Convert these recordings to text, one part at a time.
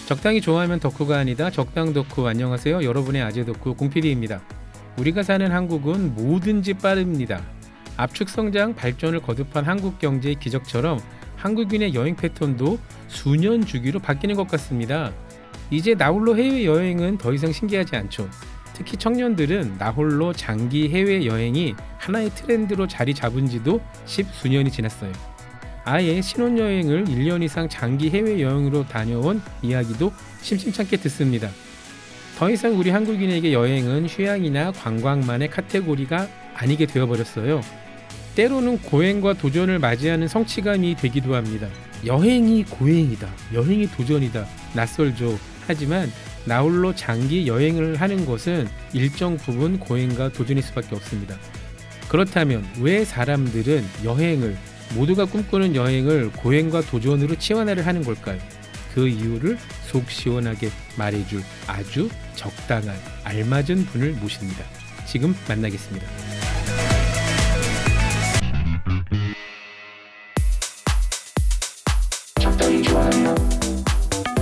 적당히 좋아하면 덕후가 아니다. 적당 덕후. 안녕하세요. 여러분의 아재 덕후 공PD입니다. 우리가 사는 한국은 뭐든지 빠릅니다. 압축 성장 발전을 거듭한 한국 경제의 기적처럼 한국인의 여행 패턴도 수년 주기로 바뀌는 것 같습니다. 이제 나홀로 해외여행은 더 이상 신기하지 않죠. 특히 청년들은 나홀로 장기 해외여행이 하나의 트렌드로 자리 잡은 지도 10수년이 지났어요. 아예 신혼여행을 1년 이상 장기 해외여행으로 다녀온 이야기도 심심찮게 듣습니다. 더 이상 우리 한국인에게 여행은 휴양이나 관광만의 카테고리가 아니게 되어버렸어요. 때로는 고행과 도전을 맞이하는 성취감이 되기도 합니다. 여행이 고행이다. 여행이 도전이다. 낯설죠. 하지만 나홀로 장기 여행을 하는 것은 일정 부분 고행과 도전일 수밖에 없습니다. 그렇다면 왜 사람들은 여행을 모두가 꿈꾸는 여행을 고행과 도전으로 치환하려 하는 걸까요? 그 이유를 속 시원하게 말해줄 아주 적당한 알맞은 분을 모십니다. 지금 만나겠습니다. 적당히 좋아하면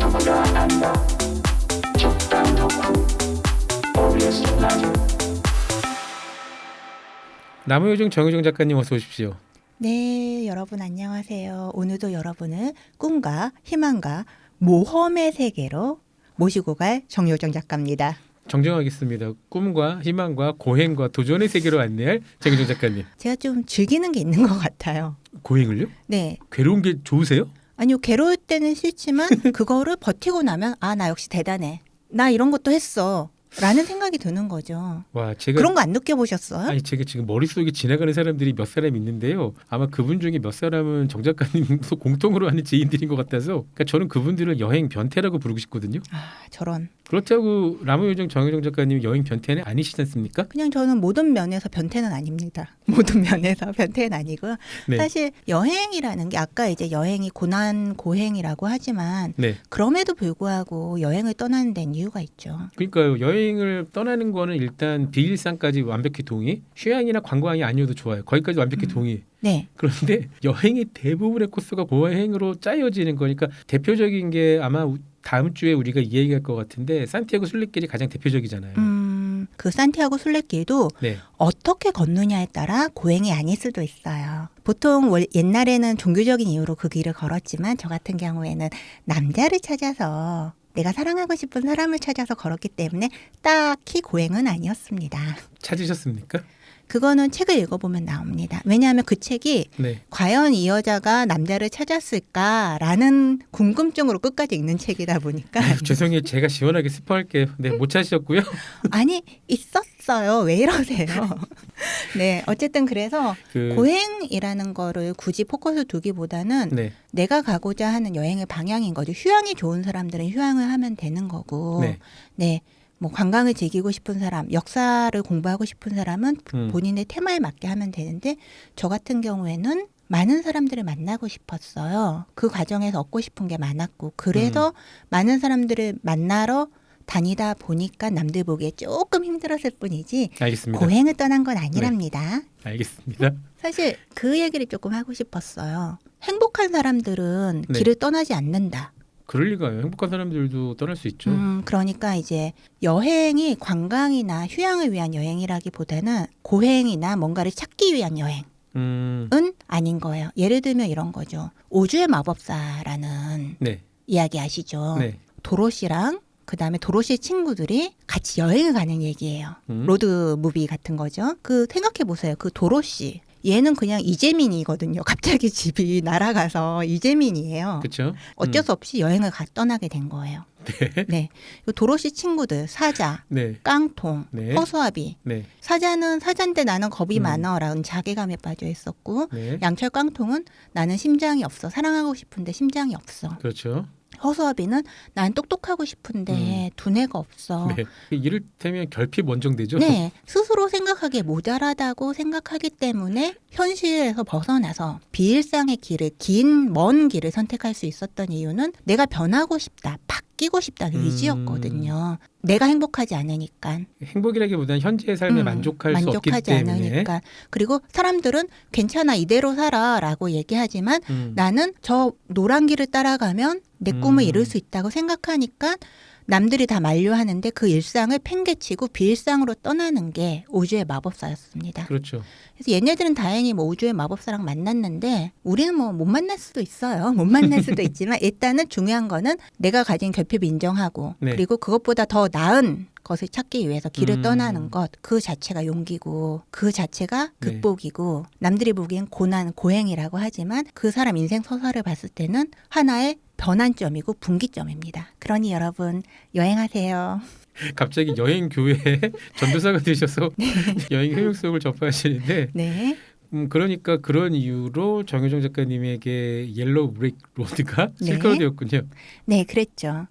덕후가 아니다. 적당 덕후 OBS 라디오. 나무요정 정유정 작가님 어서 오십시오. 네, 여러분 안녕하세요. 오늘도 여러분을 꿈과 희망과 모험의 세계로 모시고 갈 정효정 작가입니다. 정정하겠습니다. 꿈과 희망과 고행과 도전의 세계로 안내할 정유정 작가님. 제가 좀 즐기는 게 있는 것 같아요. 고행을요? 네. 괴로운 게 좋으세요? 아니요, 괴로울 때는 싫지만 그거를 버티고 나면 아, 나 역시 대단해. 나 이런 것도 했어. 라는 생각이 드는 거죠. 와, 제가 그런 거 안 느껴보셨어요? 아니 제가 지금 머릿속에 지나가는 사람들이 몇 사람 있는데요. 아마 그분 중에 몇 사람은 정 작가님도 공통으로 하는 지인들인 것 같아서 그러니까 저는 그분들을 여행 변태라고 부르고 싶거든요. 아, 저런. 그렇다고 라무요정 정유정 작가님 여행 변태는 아니시지 않습니까? 그냥 저는 모든 면에서 변태는 아닙니다. 모든 면에서 변태는 아니고요. 네. 사실 여행이라는 게 아까 이제 여행이 고난 고행이라고 하지만 네. 그럼에도 불구하고 여행을 떠나는 데는 이유가 있죠. 그러니까요. 여행을 떠나는 거는 일단 비일상까지 완벽히 동의. 휴양이나 관광이 아니어도 좋아요. 거기까지 완벽히 동의. 네. 그런데 여행의 대부분의 코스가 고행으로 짜여지는 거니까 대표적인 게 아마 다음 주에 우리가 이야기할 것 같은데 산티아고 순례길이 가장 대표적이잖아요. 그 산티아고 순례길도 네. 어떻게 걷느냐에 따라 고행이 아닐 수도 있어요. 보통 옛날에는 종교적인 이유로 그 길을 걸었지만 저 같은 경우에는 남자를 찾아서 내가 사랑하고 싶은 사람을 찾아서 걸었기 때문에 딱히 고행은 아니었습니다. 찾으셨습니까? 그거는 책을 읽어보면 나옵니다. 왜냐하면 그 책이 네. 과연 이 여자가 남자를 찾았을까라는 궁금증으로 끝까지 읽는 책이다 보니까 아유, 죄송해요. 제가 시원하게 스포할게요. 네, 못 찾으셨고요. 아니 있었어요. 왜 이러세요? 네, 어쨌든 그래서 고행이라는 거를 굳이 포커스 두기보다는 네. 내가 가고자 하는 여행의 방향인 거죠. 휴양이 좋은 사람들은 휴양을 하면 되는 거고 네. 네. 뭐 관광을 즐기고 싶은 사람, 역사를 공부하고 싶은 사람은 본인의 테마에 맞게 하면 되는데 저 같은 경우에는 많은 사람들을 만나고 싶었어요. 그 과정에서 얻고 싶은 게 많았고 그래서 많은 사람들을 만나러 다니다 보니까 남들 보기에 조금 힘들었을 뿐이지 알겠습니다. 고행을 떠난 건 아니랍니다. 네. 알겠습니다. 사실 그 얘기를 조금 하고 싶었어요. 행복한 사람들은 네. 길을 떠나지 않는다. 그럴 리가요. 행복한 사람들도 떠날 수 있죠. 그러니까 이제 여행이 관광이나 휴양을 위한 여행이라기보다는 고행이나 뭔가를 찾기 위한 여행은 아닌 거예요. 예를 들면 이런 거죠. 오즈의 마법사라는 네. 이야기 아시죠? 네. 도로시랑 그다음에 도로시의 친구들이 같이 여행을 가는 얘기예요. 로드 무비 같은 거죠. 그 생각해 보세요. 그 도로시 얘는 그냥 이재민이거든요. 갑자기 집이 날아가서 이재민이에요. 그렇죠. 어쩔 수 없이 여행을 떠나게 된 거예요. 네. 네. 도로시 친구들 사자, 네. 깡통, 네. 허수아비. 네. 사자는 사자인데 나는 겁이 많아라는 자괴감에 빠져 있었고 네. 양철 깡통은 나는 심장이 없어. 사랑하고 싶은데 심장이 없어. 그렇죠. 허수아비는 난 똑똑하고 싶은데 두뇌가 없어. 네. 이를테면 결핍 원정대죠. 네, 스스로 생각하기에 모자라다고 생각하기 때문에 현실에서 벗어나서 비일상의 길을 먼 길을 선택할 수 있었던 이유는 내가 변하고 싶다, 바뀌고 싶다는 의지였거든요. 내가 행복하지 않으니까. 행복이라기보다는 현재의 삶에 만족할 수 없기 만족하지 때문에. 않으니까. 그리고 사람들은 괜찮아 이대로 살아라고 얘기하지만 나는 저 노란 길을 따라가면 내 꿈을 이룰 수 있다고 생각하니까 남들이 다 만류하는데 그 일상을 팽개치고 비일상으로 떠나는 게 우주의 마법사였습니다. 그렇죠. 그래서 얘네들은 다행히 뭐 우주의 마법사랑 만났는데 우리는 뭐 못 만날 수도 있어요. 못 만날 수도 있지만 일단은 중요한 거는 내가 가진 결핍을 인정하고 네. 그리고 그것보다 더 나은 것을 찾기 위해서 길을 떠나는 것 그 자체가 용기고 그 자체가 네. 극복이고 남들이 보기엔 고난 고행이라고 하지만 그 사람 인생 서사를 봤을 때는 하나의 변환점이고 분기점입니다. 그러니 여러분 여행하세요. 갑자기 여행 교회 전도사가 되셔서 여행 효용 수업을 접하시는데 네. 그러니까 그런 이유로 정효정 작가님에게 옐로우 브릭 로드가 네. 실컷되었군요. 네, 그랬죠.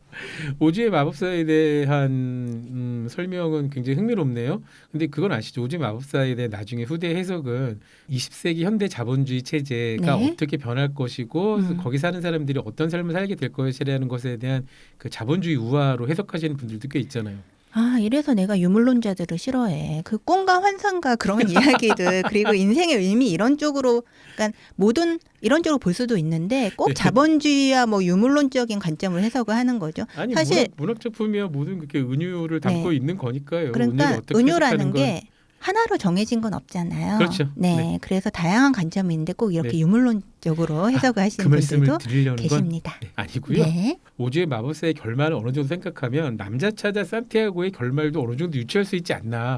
오즈의 마법사에 대한 설명은 굉장히 흥미롭네요. 근데 그건 아시죠? 오즈의 마법사에 대한 나중에 후대 해석은 20세기 현대 자본주의 체제가 네. 어떻게 변할 것이고 거기 사는 사람들이 어떤 삶을 살게 될 것이라는 것에 대한 그 자본주의 우화로 해석하시는 분들도 꽤 있잖아요. 아, 이래서 내가 유물론자들을 싫어해. 그 꿈과 환상과 그런 이야기들 그리고 인생의 의미 이런 쪽으로 그러니까 모든 이런 쪽으로 볼 수도 있는데 꼭 네. 자본주의야 뭐 유물론적인 관점을 해석을 하는 거죠. 아니 사실 문학 작품이야 모든 그렇게 은유를 담고 네. 있는 거니까요. 그러니까 은유를 어떻게 은유라는 해석하는 건. 게 하나로 정해진 건 없잖아요. 그렇죠. 네, 네. 그래서 다양한 관점이 있는데 꼭 이렇게 네. 유물론적으로 해석을 하시는 그 말씀을 분들도 드리려는 건 계십니다. 네, 아니고요. 네. 오즈의 마법사의 결말을 어느 정도 생각하면 남자 찾아 산티아고의 결말도 어느 정도 유추할 수 있지 않나.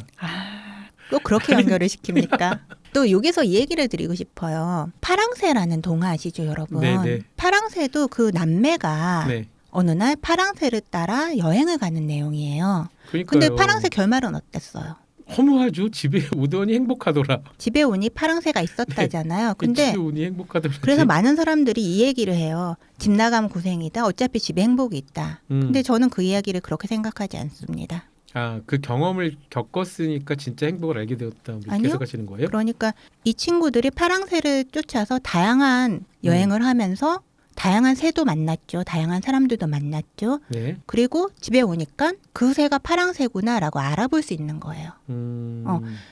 꼭 그렇게 연결을 시킵니까? 또 여기서 이 얘기를 드리고 싶어요. 파랑새라는 동화 아시죠, 여러분? 네네. 파랑새도 그 남매가 네. 어느 날 파랑새를 따라 여행을 가는 내용이에요. 그러니까요. 근데 파랑새 결말은 어땠어요? 허무하죠. 집에 오더니 행복하더라. 집에 오니 파랑새가 있었다잖아요. 근데 집에 오니 행복하더라. 그래서 많은 사람들이 이 얘기를 해요. 집 나가면 고생이다. 어차피 집에 행복이 있다. 근데 저는 그 이야기를 그렇게 생각하지 않습니다. 그 경험을 겪었으니까 진짜 행복을 알게 되었다. 뭐 이렇게 아니요. 해석하시는 거예요? 그러니까 이 친구들이 파랑새를 쫓아서 다양한 여행을 하면서 다양한 새도 만났죠. 다양한 사람들도 만났죠. 네. 그리고 집에 오니까 그 새가 파랑새구나라고 알아볼 수 있는 거예요.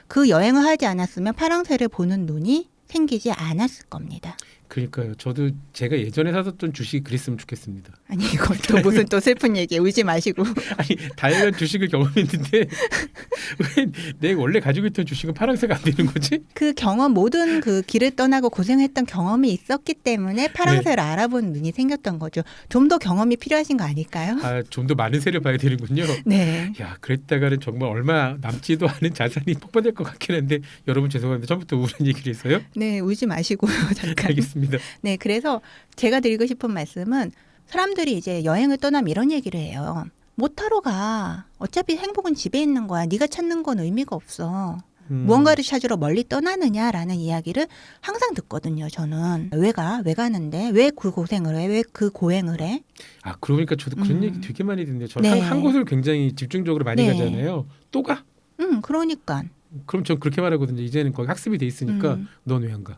그 여행을 하지 않았으면 파랑새를 보는 눈이 생기지 않았을 겁니다. 그러니까요. 저도 제가 예전에 사뒀던 주식이 그랬으면 좋겠습니다. 아니 이건 또 무슨 또 슬픈 얘기에 울지 마시고. 아니 다양한 주식을 경험했는데 왜 내가 원래 가지고 있던 주식은 파란색 안 되는 거지? 그 경험 모든 그 길을 떠나고 고생했던 경험이 있었기 때문에 파랑새를 알아보는 눈이 생겼던 거죠. 좀 더 경험이 필요하신 거 아닐까요? 좀 더 많은 새를 봐야 되는군요. 네. 야, 그랬다가는 정말 얼마 남지도 않은 자산이 폭발될 것 같긴 한데 여러분 죄송합니다. 처음부터 우울한 얘기를 했어요. 네, 울지 마시고요. 잠깐. 알겠습니다. 네, 그래서 제가 드리고 싶은 말씀은 사람들이 이제 여행을 떠나면 이런 얘기를 해요. 못 하러 가. 어차피 행복은 집에 있는 거야. 네가 찾는 건 의미가 없어. 무언가를 찾으러 멀리 떠나느냐라는 이야기를 항상 듣거든요. 저는 왜 가? 왜 가는데? 왜 그 고생을 해? 왜 그 고행을 해? 그러니까 저도 그런 얘기 되게 많이 듣는데요. 저는 네. 한 곳을 굉장히 집중적으로 많이 네. 가잖아요. 또 가? 그러니까. 그럼 전 그렇게 말하거든요. 이제는 거기 학습이 돼 있으니까 넌 왜 안 가?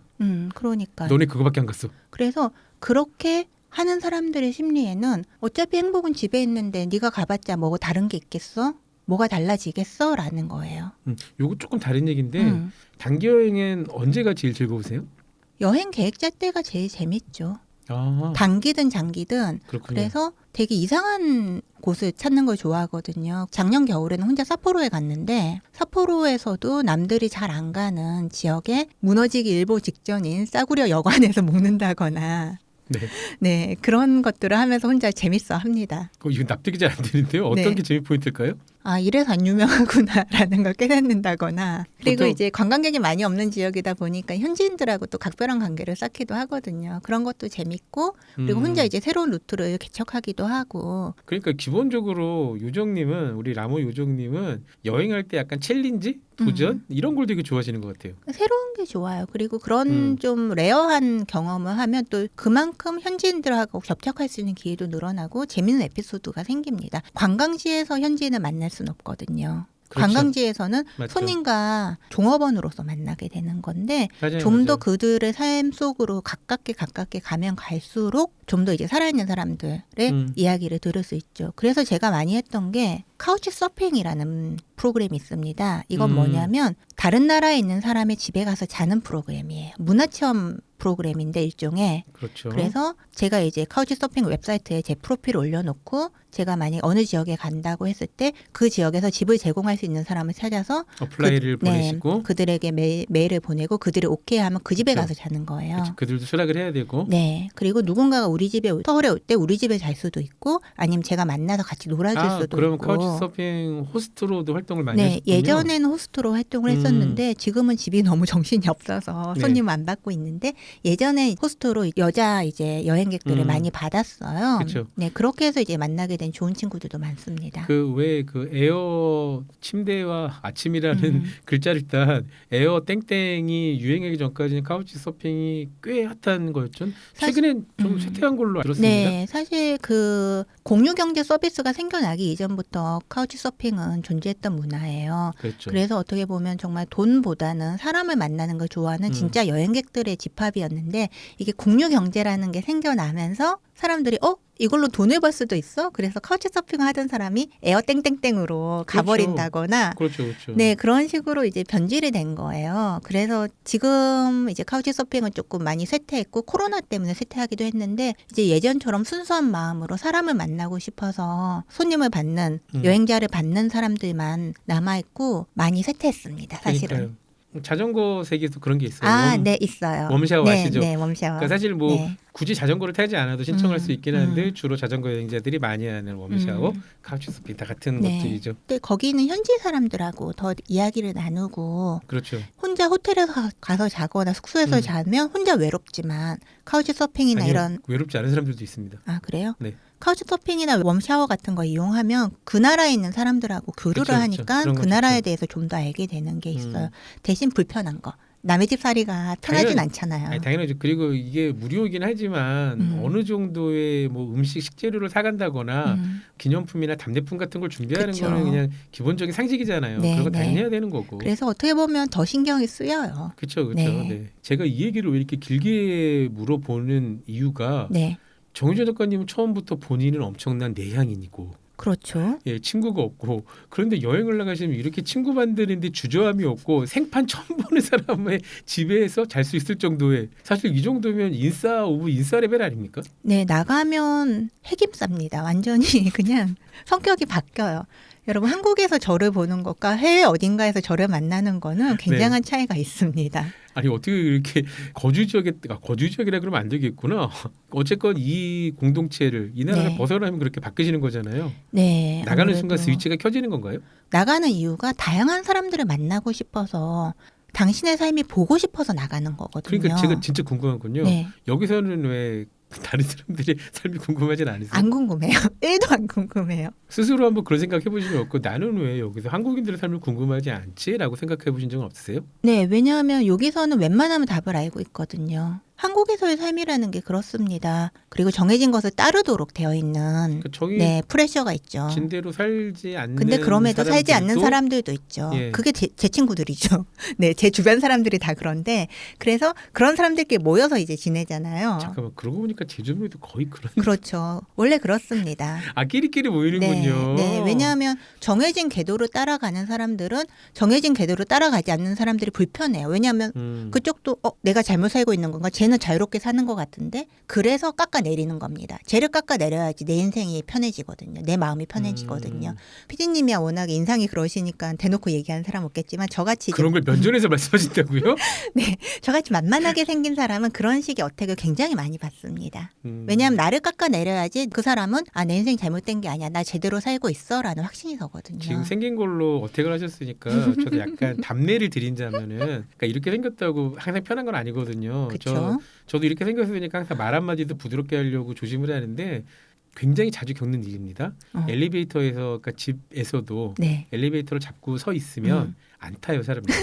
그러니까. 너네 그거밖에 안 갔어. 그래서 그렇게 하는 사람들의 심리에는 어차피 행복은 집에 있는데 네가 가봤자 뭐 다른 게 있겠어? 뭐가 달라지겠어? 라는 거예요. 요거 조금 다른 얘기인데 단기 여행엔 언제가 제일 즐거우세요? 여행 계획 짤 때가 제일 재밌죠. 아, 단기든 장기든. 그렇군요. 그래서 되게 이상한 곳을 찾는 걸 좋아하거든요. 작년 겨울에는 혼자 삿포로에 갔는데 삿포로에서도 남들이 잘 안 가는 지역에 무너지기 일보 직전인 싸구려 여관에서 먹는다거나 네. 네, 그런 것들을 하면서 혼자 재밌어 합니다. 이거 납득이 잘 안 되는데요. 어떤 네. 게 재미 포인트일까요? 아 이래서 안 유명하구나라는 걸 깨닫는다거나 그리고 보통- 이제 관광객이 많이 없는 지역이다 보니까 현지인들하고 또 각별한 관계를 쌓기도 하거든요. 그런 것도 재밌고 그리고 혼자 이제 새로운 루트를 개척하기도 하고 그러니까 기본적으로 요정님은 우리 라모 요정님은 여행할 때 약간 챌린지, 도전 이런 걸 되게 좋아하시는 것 같아요. 새로운 게 좋아요. 그리고 그런 좀 레어한 경험을 하면 또 그만큼 현지인들하고 접촉할 수 있는 기회도 늘어나고 재밌는 에피소드가 생깁니다. 관광지에서 현지인을 만날 수는 없거든요. 그렇죠. 관광지에서는 맞죠. 손님과 종업원으로서 만나게 되는 건데 맞아요, 좀 더 맞아요. 그들의 삶 속으로 가깝게 가면 갈수록 좀 더 이제 살아있는 사람들의 이야기를 들을 수 있죠. 그래서 제가 많이 했던 게 카우치 서핑이라는 프로그램이 있습니다. 이건 뭐냐면 다른 나라에 있는 사람의 집에 가서 자는 프로그램이에요. 문화체험 프로그램인데 일종의 그렇죠. 그래서 제가 이제 카우치 서핑 웹사이트에 제 프로필을 올려놓고 제가 만약 어느 지역에 간다고 했을 때 그 지역에서 집을 제공할 수 있는 사람을 찾아서 어플라이를 보내시고 그들에게 메일을 보내고 그들이 오케이 하면 그 집에 그렇죠. 가서 자는 거예요. 그들도 수락을 해야 되고 네. 그리고 누군가가 우리 집에 서울에 올 때 우리 집에 잘 수도 있고 아니면 제가 만나서 같이 놀아줄 수도 그럼 있고. 카우치 서핑 호스트로도 활동을 많이 네, 하셨군요. 예전에는 호스트로 활동을 했었는데 지금은 집이 너무 정신이 없어서 네. 손님 안 받고 있는데 예전에 호스트로 여자 이제 여행객들을 많이 받았어요. 그쵸. 네, 그렇게 해서 이제 만나게 된 좋은 친구들도 많습니다. 그 왜 그 에어 침대와 아침이라는 글자를 딴 에어 땡땡이 유행하기 전까지는 카우치 서핑이 꽤 핫한 거였죠. 최근엔 좀 쇠퇴한 걸로 들었습니다. 네, 사실 그 공유 경제 서비스가 생겨나기 이전부터 카우치 서핑은 존재했던 문화예요. 그렇죠. 그래서 어떻게 보면 정말 돈보다는 사람을 만나는 걸 좋아하는 진짜 여행객들의 집합이었는데 이게 공유 경제라는 게 생겨나면서 사람들이 이걸로 돈을 벌 수도 있어? 그래서 카우치 서핑을 하던 사람이 에어 땡땡땡으로 가버린다거나 그렇죠, 그렇죠. 네, 그런 식으로 이제 변질이 된 거예요. 그래서 지금 이제 카우치 서핑은 조금 많이 쇠퇴했고 코로나 때문에 쇠퇴하기도 했는데 이제 예전처럼 순수한 마음으로 사람을 만나고 싶어서 손님을 받는 여행자를 받는 사람들만 남아 있고 많이 쇠퇴했습니다. 사실은. 그러니까요. 자전거 세계에도 그런 게 있어요. 아, 네, 있어요. 웜샤워 네, 아시죠? 네, 웜샤워. 그러니까 사실 뭐 네. 굳이 자전거를 타지 않아도 신청할 수 있긴 한데 주로 자전거 여행자들이 많이 하는 웜샤워, 카우치 서핑 다 같은 네. 것들이죠. 근데 거기는 현지 사람들하고 더 이야기를 나누고 그렇죠. 혼자 호텔에서 가서 자거나 숙소에서 자면 혼자 외롭지만 카우치 서핑이나 아니요, 이런 외롭지 않은 사람들도 있습니다. 아 그래요? 네. 카우치 서핑이나 웜샤워 같은 거 이용하면 그 나라에 있는 사람들하고 교류를 그쵸, 그쵸. 하니까 그런 거 그 나라에 좋죠. 대해서 좀 더 알게 되는 게 있어요. 대신 불편한 거. 남의 집 살이가 편하진 않잖아요. 아니, 당연하죠. 그리고 이게 무료이긴 하지만 어느 정도의 뭐 음식 식재료를 사간다거나 기념품이나 답례품 같은 걸 준비하는 그쵸. 거는 그냥 기본적인 상식이잖아요. 네, 그런 거 네. 당연히 해야 되는 거고. 그래서 어떻게 보면 더 신경이 쓰여요. 그렇죠, 그렇죠. 네. 네. 제가 이 얘기를 왜 이렇게 길게 물어보는 이유가 네. 정유재 작가님은 처음부터 본인은 엄청난 내향인이고 그렇죠. 예, 친구가 없고 그런데 여행을 나가시면 이렇게 친구 만드는데 주저함이 없고 생판 처음 보는 사람의 집에서 잘 수 있을 정도의 사실 이 정도면 인싸 오브 인싸 레벨 아닙니까? 네, 나가면 핵임쌉니다. 완전히 그냥 성격이 바뀌어요. 여러분 한국에서 저를 보는 것과 해외 어딘가에서 저를 만나는 거는 굉장한 차이가 있습니다. 아니 어떻게 이렇게 거주 지역이라 그러면 안 되겠구나. 어쨌건 이 공동체를 이 나라를 네. 벗어나면 그렇게 바뀌시는 거잖아요. 네. 나가는 아무래도 순간 스위치가 켜지는 건가요? 나가는 이유가 다양한 사람들을 만나고 싶어서 당신의 삶이 보고 싶어서 나가는 거거든요. 그러니까 제가 진짜 궁금한 건요. 네. 여기서는 왜 다른 사람들의 삶이 궁금하진 않으세요? 안 궁금해요. 1도 안 궁금해요. 스스로 한번 그런 생각 해보신 적 없고 나는 왜 여기서 한국인들의 삶을 궁금하지 않지라고 생각해 보신 적은 없으세요? 네, 왜냐하면 여기서는 웬만하면 답을 알고 있거든요. 한국에서의 삶이라는 게 그렇습니다. 그리고 정해진 것을 따르도록 되어 있는 그러니까 저기 네, 프레셔가 있죠. 진대로 살지 않는 근데 그럼에도 살지 않는 사람들도 사람들도 있죠. 예. 그게 제 친구들이죠. 네, 제 주변 사람들이 다 그런데 그래서 그런 사람들끼리 모여서 이제 지내잖아요. 잠깐만 그러고 보니까 제 주변에도 거의 그런 그렇죠. 원래 그렇습니다. 끼리끼리 모이는군요. 네, 왜냐하면 정해진 궤도를 따라가는 사람들은 정해진 궤도를 따라가지 않는 사람들이 불편해요. 왜냐하면 그쪽도 내가 잘못 살고 있는 건가? 쟤는 쟤는 자유롭게 사는 것 같은데 그래서 깎아내리는 겁니다. 쟤를 깎아내려야지 내 인생이 편해지거든요. 내 마음이 편해지거든요. 피디님이 워낙 인상이 그러시니까 대놓고 얘기하는 사람 없겠지만 저같이 그런 걸 면전에서 말씀하신다고요? 네, 저같이 만만하게 생긴 사람은 그런 식의 어택을 굉장히 많이 받습니다. 왜냐하면 나를 깎아내려야지 그 사람은 내 인생 잘못된 게 아니야. 나 제대로 살고 있어라는 확신이 서거든요. 지금 생긴 걸로 어택을 하셨으니까 저도 약간 답례를 드린다면은 그러니까 이렇게 생겼다고 항상 편한 건 아니거든요. 그쵸? 저도 이렇게 생겼으니까 항상 말 한마디도 부드럽게 하려고 조심을 하는데 굉장히 자주 겪는 일입니다. 엘리베이터에서 그러니까 집에서도 네. 엘리베이터를 잡고 서 있으면 안 타요 사람들.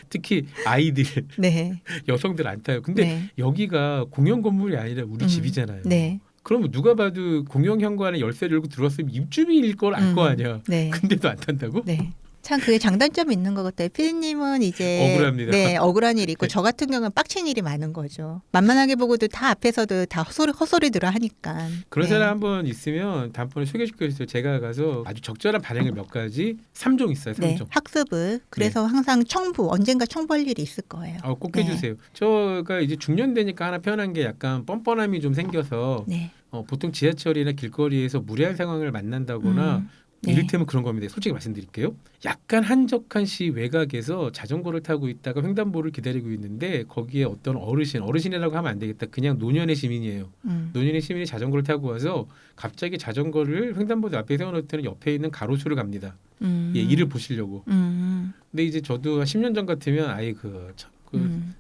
특히 아이들, 네. 여성들 안 타요. 근데 네. 여기가 공영 건물이 아니라 우리 집이잖아요. 네. 그럼 누가 봐도 공영 현관에 열쇠를 열고 들어왔으면 입주민일 걸 알 거 아니야. 네. 근데도 안 탄다고? 네. 참 그게 장단점이 있는 것 같아요. 피디님은 이제 억울합니다. 네, 억울한 일이 있고 네. 저 같은 경우는 빡친 일이 많은 거죠. 만만하게 보고도 다 앞에서도 다 헛소리들을 하니까. 그런 네. 사람 한번 있으면 다음번에 소개시켜 주세요. 제가 가서 아주 적절한 반응을 몇 가지 3종 있어요. 3종. 네, 학습을 그래서 항상 언젠가 청부할 일이 있을 거예요. 꼭 네. 해주세요. 저가 이제 중년 되니까 하나 편한 게 약간 뻔뻔함이 좀 생겨서 네. 보통 지하철이나 길거리에서 무례한 상황을 만난다거나 네. 이를테면 그런 겁니다. 솔직히 말씀드릴게요. 약간 한적한 시 외곽에서 자전거를 타고 있다가 횡단보를 기다리고 있는데 거기에 어떤 어르신이라고 하면 안 되겠다. 그냥 노년의 시민이에요. 노년의 시민이 자전거를 타고 와서 갑자기 자전거를 횡단보도 앞에 세워놓더니 옆에 있는 가로수를 갑니다. 이를 보시려고. 근데 이제 저도 한 10년 전 같으면 아이 그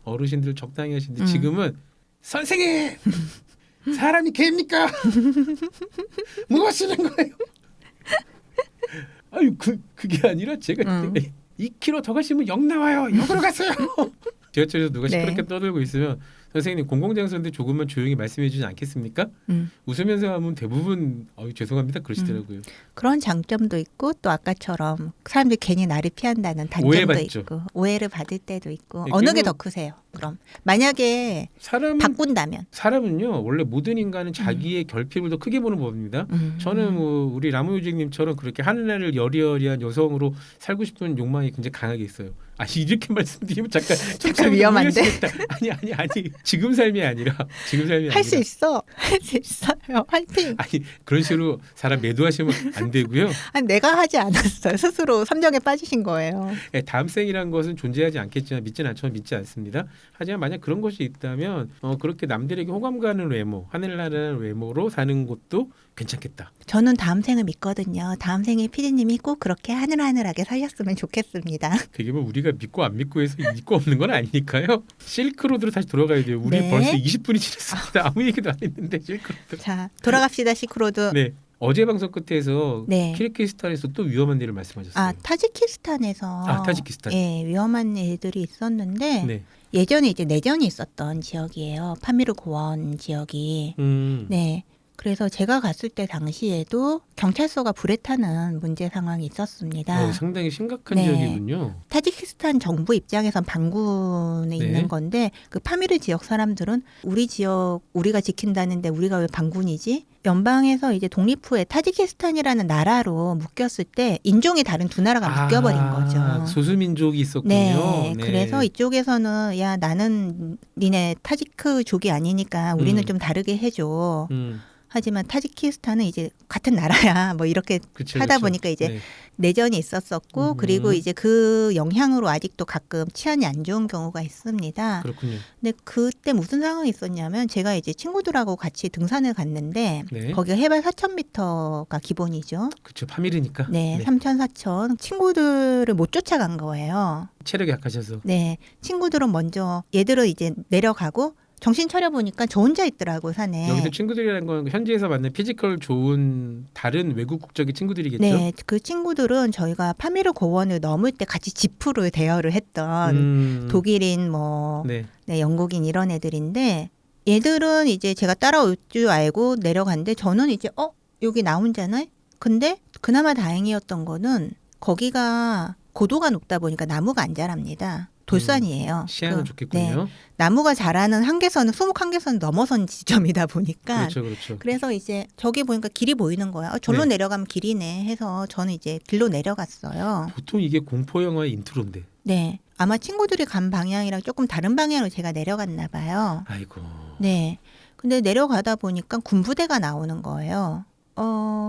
어르신들 적당히 하시는데 지금은 선생님 사람이 개입니까? 뭐 하시는 거예요? 아유 그게 아니라 제가 2km 더 가시면 역 나와요. 역으로 가세요. 지하철에서 누가 시끄럽게 떠들고 있으면 선생님 공공장소인데 조금만 조용히 말씀해 주지 않겠습니까? 웃으면서 하면 대부분 죄송합니다 그러시더라고요. 그런 장점도 있고 또 아까처럼 사람들이 괜히 나를 피한다는 단점도 오해받죠. 있고 오해를 받을 때도 있고 네, 어느 게 더 크세요? 그럼 만약에 사람은 바꾼다면 사람은요 원래 모든 인간은 자기의 결핍을 더 크게 보는 법입니다. 저는 뭐 우리 라무유직님처럼 그렇게 하늘나라를 여리여리한 여성으로 살고 싶은 욕망이 굉장히 강하게 있어요. 이렇게 말씀드리면 잠깐 위험한데? 아니 지금 삶이 아니라 할 수 있어. 할 수 있어요. 화이팅. 아니 그런 식으로 사람 매도하시면 안 되고요. 아니, 내가 하지 않았어요. 스스로 삼정에 빠지신 거예요. 다음 생이란 것은 존재하지 않겠지만 믿지는 않죠. 믿지 않습니다. 하지만 만약 그런 것이 있다면 그렇게 남들에게 호감 가는 외모, 하늘나라는 외모로 사는 것도 괜찮겠다. 저는 다음 생을 믿거든요. 다음 생에 피디님이 꼭 그렇게 하늘하늘하게 살렸으면 좋겠습니다. 그게 뭐 우리가 믿고 안 믿고 해서 믿고 없는 건 아니니까요. 실크로드로 다시 돌아가야 돼요. 우리 네. 벌써 20분이 지났습니다. 아무 얘기도 안 했는데 실크로드. 자, 돌아갑시다 시크로드. 네. 어제 방송 끝에서 네. 키르기스탄에서 또 위험한 일을 말씀하셨어요. 타지키스탄에서 타지키스탄. 예, 위험한 일들이 있었는데 네. 예전에 이제 내전이 있었던 지역이에요. 파미르 고원 지역이. 네. 그래서 제가 갔을 때 당시에도 경찰서가 불에 타는 문제 상황이 있었습니다. 상당히 심각한 네. 지역이군요. 타지키스탄 정부 입장에선 반군에 네. 있는 건데 그 파미르 지역 사람들은 우리 지역 우리가 지킨다는데 우리가 왜 반군이지? 연방에서 이제 독립 후에 타지키스탄이라는 나라로 묶였을 때 인종이 다른 두 나라가 묶여버린 거죠. 소수민족이 있었군요. 네, 그래서 이쪽에서는 야 나는 니네 타지크족이 아니니까 우리는 좀 다르게 해줘. 하지만 타지키스탄은 이제 같은 나라야 뭐 이렇게 하다 보니까 이제 내전이 있었었고 그리고 이제 그 영향으로 아직도 가끔 치안이 안 좋은 경우가 있습니다. 그렇군요. 근데 그때 무슨 상황이 있었냐면 제가 이제 친구들하고 같이 등산을 갔는데 네. 거기가 해발 4,000m가 기본이죠. 그렇죠. 파미르니까. 네, 3,000, 4,000 친구들을 못 쫓아간 거예요. 체력이 약하셔서. 네, 친구들은 먼저 얘들은 이제 내려가고 정신 차려 보니까 저 혼자 있더라고 산에. 여기서 친구들이라는 건 현지에서 만난 피지컬 좋은 다른 외국 국적의 친구들이겠죠. 네, 그 친구들은 저희가 파미르 고원을 넘을 때 같이 지프를 대여를 했던 독일인 네, 영국인 이런 애들인데 얘들은 이제 제가 따라올 줄 알고 내려갔는데 저는 이제 여기 나 혼자네? 근데 그나마 다행이었던 거는 거기가 고도가 높다 보니까 나무가 안 자랍니다. 돌산이에요. 시야는 좋겠군요. 네, 나무가 자라는 한계선은 수목 한계선 넘어선 지점이다 보니까 그렇죠. 그래서 이제 저기 보니까 길이 보이는 거야. 절로 네. 내려가면 길이네 해서 저는 이제 길로 내려갔어요. 보통 이게 공포 영화의 인트로인데. 네. 아마 친구들이 간 방향이랑 조금 다른 방향으로 제가 내려갔나 봐요. 아이고. 네. 근데 내려가다 보니까 군부대가 나오는 거예요.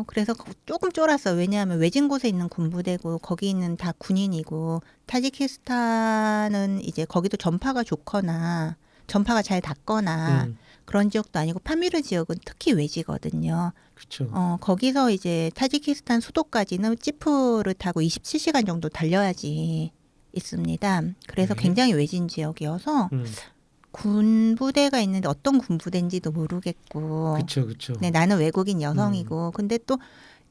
그래서 조금 쫄았어요. 왜냐하면 외진 곳에 있는 군부대고 거기 있는 다 군인이고 타지키스탄은 이제 거기도 전파가 좋거나 전파가 잘 닿거나 그런 지역도 아니고 파미르 지역은 특히 외지거든요. 그렇죠. 거기서 이제 타지키스탄 수도까지는 지프를 타고 27시간 정도 달려야지 있습니다. 그래서 네. 굉장히 외진 지역이어서 군부대가 있는데 어떤 군부대인지도 모르겠고. 그렇죠. 네, 나는 외국인 여성이고. 근데 또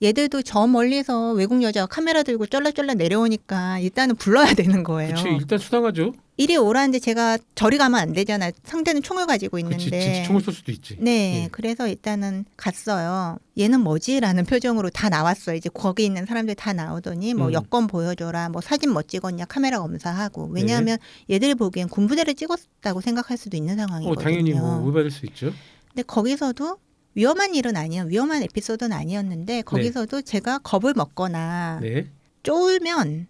얘들도 저 멀리서 외국 여자가 카메라 들고 쩔락쩔락 내려오니까 일단은 불러야 되는 거예요. 그렇죠. 일단 수당하죠. 이리 오라는데 제가 저리 가면 안 되잖아요. 상대는 총을 가지고 그렇지. 있는데. 진짜 총을 쏠 수도 있지. 네, 예. 그래서 일단은 갔어요. 얘는 뭐지라는 표정으로 다 나왔어요. 이제 거기 있는 사람들 다 나오더니 뭐 여권 보여줘라, 뭐 사진 뭐 찍었냐, 카메라 검사하고. 왜냐하면 얘들이 보기엔 군부대를 찍었다고 생각할 수도 있는 상황이거든요. 당연히 뭐 오해받을 수 있죠. 근데 거기서도 위험한 일은 아니에요. 위험한 에피소드는 아니었는데 거기서도 제가 겁을 먹거나 네. 쫄면